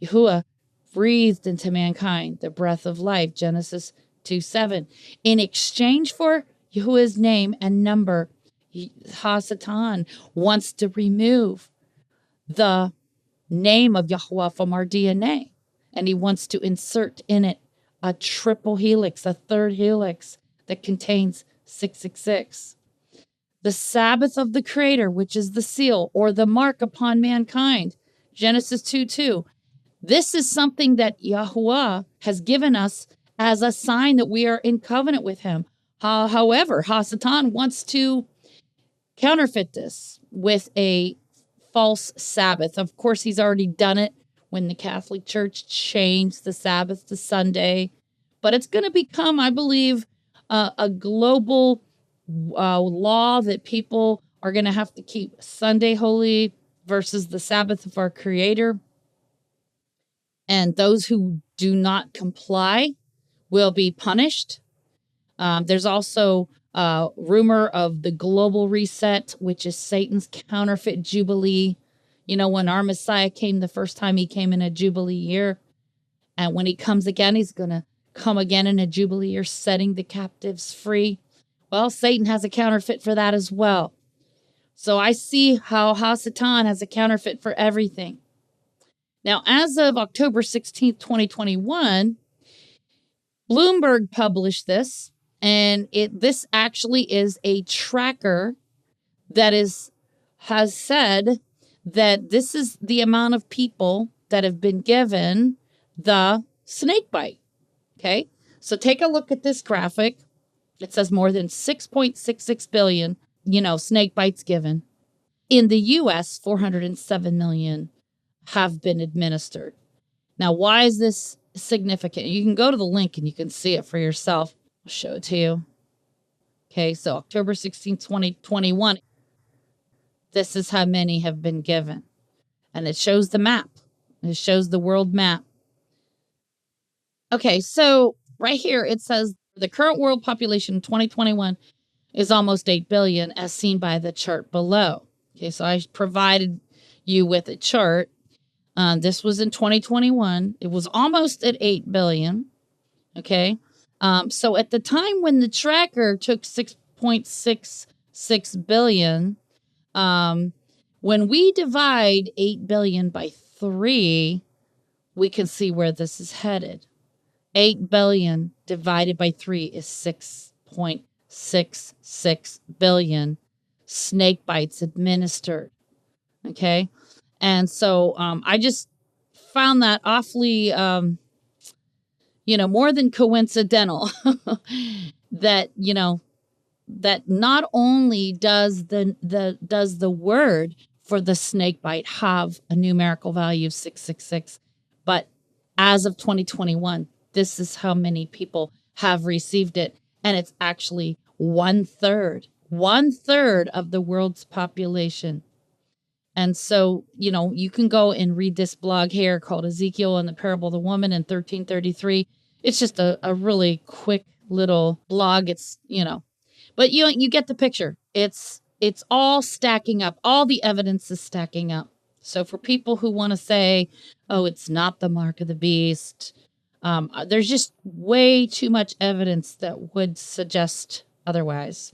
Yahuwah breathed into mankind the breath of life, Genesis 2:7. In exchange for Yahuwah's name and number, Ha-Satan wants to remove the name of Yahuwah from our DNA, and he wants to insert in it a triple helix, a 3rd helix that contains 666. The Sabbath of the Creator, which is the seal or the mark upon mankind, Genesis 2:2. This is something that Yahuwah has given us as a sign that we are in covenant with him. However, Ha-Satan wants to counterfeit this with a false Sabbath. Of course, he's already done it when the Catholic Church changed the Sabbath to Sunday. But it's going to become, I believe, a global law that people are going to have to keep Sunday holy versus the Sabbath of our Creator. And those who do not comply will be punished. There's also rumor of the global reset, which is Satan's counterfeit jubilee. You know, when our Messiah came the first time, he came in a jubilee year. And when he comes again, he's going to come again in a jubilee year, setting the captives free. Well, Satan has a counterfeit for that as well. So I see how Ha-Satan has a counterfeit for everything. Now, as of October 16th, 2021, Bloomberg published this, and this actually is a tracker that has said that this is the amount of people that have been given the snake bite. Okay, so take a look at this graphic. It says more than 6.66 billion, snake bites given. In the U.S., 407 million have been administered. Now, why is this significant? You can go to the link and you can see it for yourself. I'll show it to you. Okay, so October 16, 2021, this is how many have been given. And it shows the map. It shows the world map. Okay, so right here it says the current world population in 2021 is almost 8 billion as seen by the chart below. Okay, so I provided you with a chart. This was in 2021. It was almost at 8 billion. Okay. So at the time when the tracker took 6.66 billion, when we divide 8 billion by 3, we can see where this is headed. 8 billion divided by 3 is 6.66 billion snake bites administered. Okay. And so I just found that awfully, more than coincidental that, that not only does the word for the snake bite have a numerical value of 666, but as of 2021, this is how many people have received it. And it's actually 1/3 of the world's population. And so, you can go and read this blog here called Ezekiel and the Parable of the Woman in 1333. It's just a really quick little blog. It's, but you get the picture. It's all stacking up. All the evidence is stacking up. So for people who want to say, oh, it's not the mark of the beast, there's just way too much evidence that would suggest otherwise.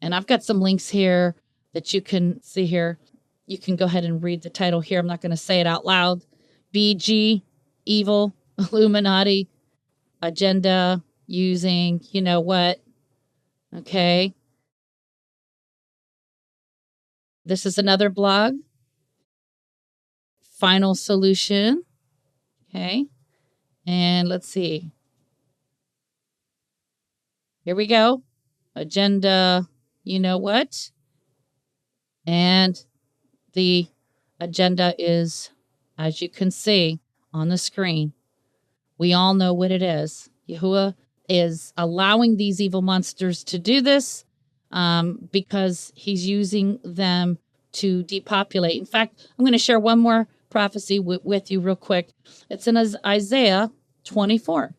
And I've got some links here that you can see here. You can go ahead and read the title here. I'm not going to say it out loud. BG, evil, Illuminati, agenda, using, what? Okay. This is another blog. Final solution. Okay. And let's see. Here we go. Agenda, what? And the agenda is, as you can see on the screen, we all know what it is. Yahuwah is allowing these evil monsters to do this because he's using them to depopulate. In fact, I'm going to share one more prophecy with you real quick. It's in Isaiah 24.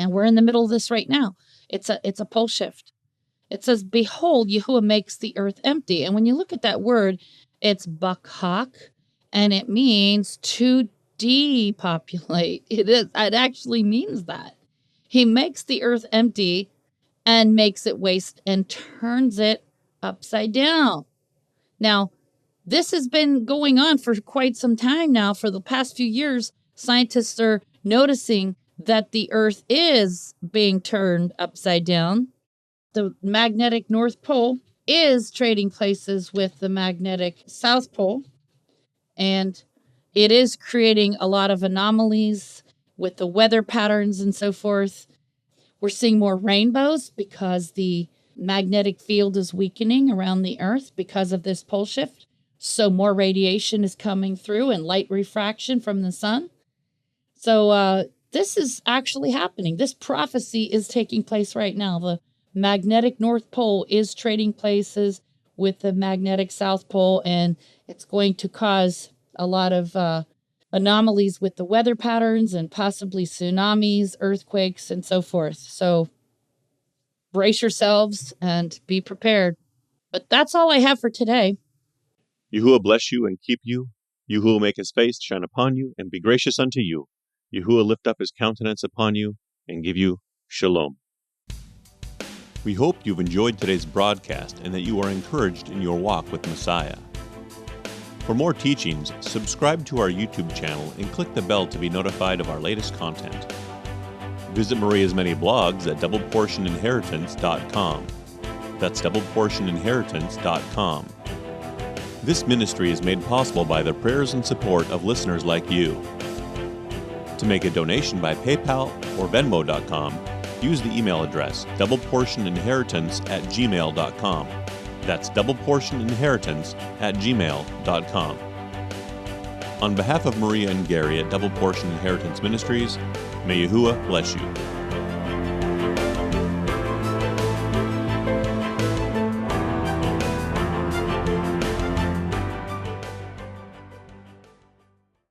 And we're in the middle of this right now. It's a pole shift. It says, behold, Yahuwah makes the earth empty. And when you look at that word, it's bakhak, and it means to depopulate. It actually means that. He makes the earth empty and makes it waste and turns it upside down. Now, this has been going on for quite some time now. For the past few years, scientists are noticing that the earth is being turned upside down. The magnetic North Pole is trading places with the magnetic South Pole, and it is creating a lot of anomalies with the weather patterns and so forth. We're seeing more rainbows because the magnetic field is weakening around the earth because of this pole shift. So more radiation is coming through and light refraction from the sun. So this is actually happening. This prophecy is taking place right now. The magnetic North Pole is trading places with the magnetic South Pole, and it's going to cause a lot of anomalies with the weather patterns and possibly tsunamis, earthquakes, and so forth. So brace yourselves and be prepared. But that's all I have for today.
Yahuwah bless you and keep you. Yahuwah make his face shine upon you and be gracious unto you. Yahuwah lift up his countenance upon you and give you shalom. We hope you've enjoyed today's broadcast and that you are encouraged in your walk with Messiah. For more teachings, subscribe to our YouTube channel and click the bell to be notified of our latest content. Visit Maria's many blogs at doubleportioninheritance.com. That's doubleportioninheritance.com. This ministry is made possible by the prayers and support of listeners like you. To make a donation by PayPal or Venmo.com, use the email address doubleportioninheritance@gmail.com. That's doubleportioninheritance@gmail.com. On behalf of Maria and Gary at Double Portion Inheritance Ministries, may Yahuwah bless you.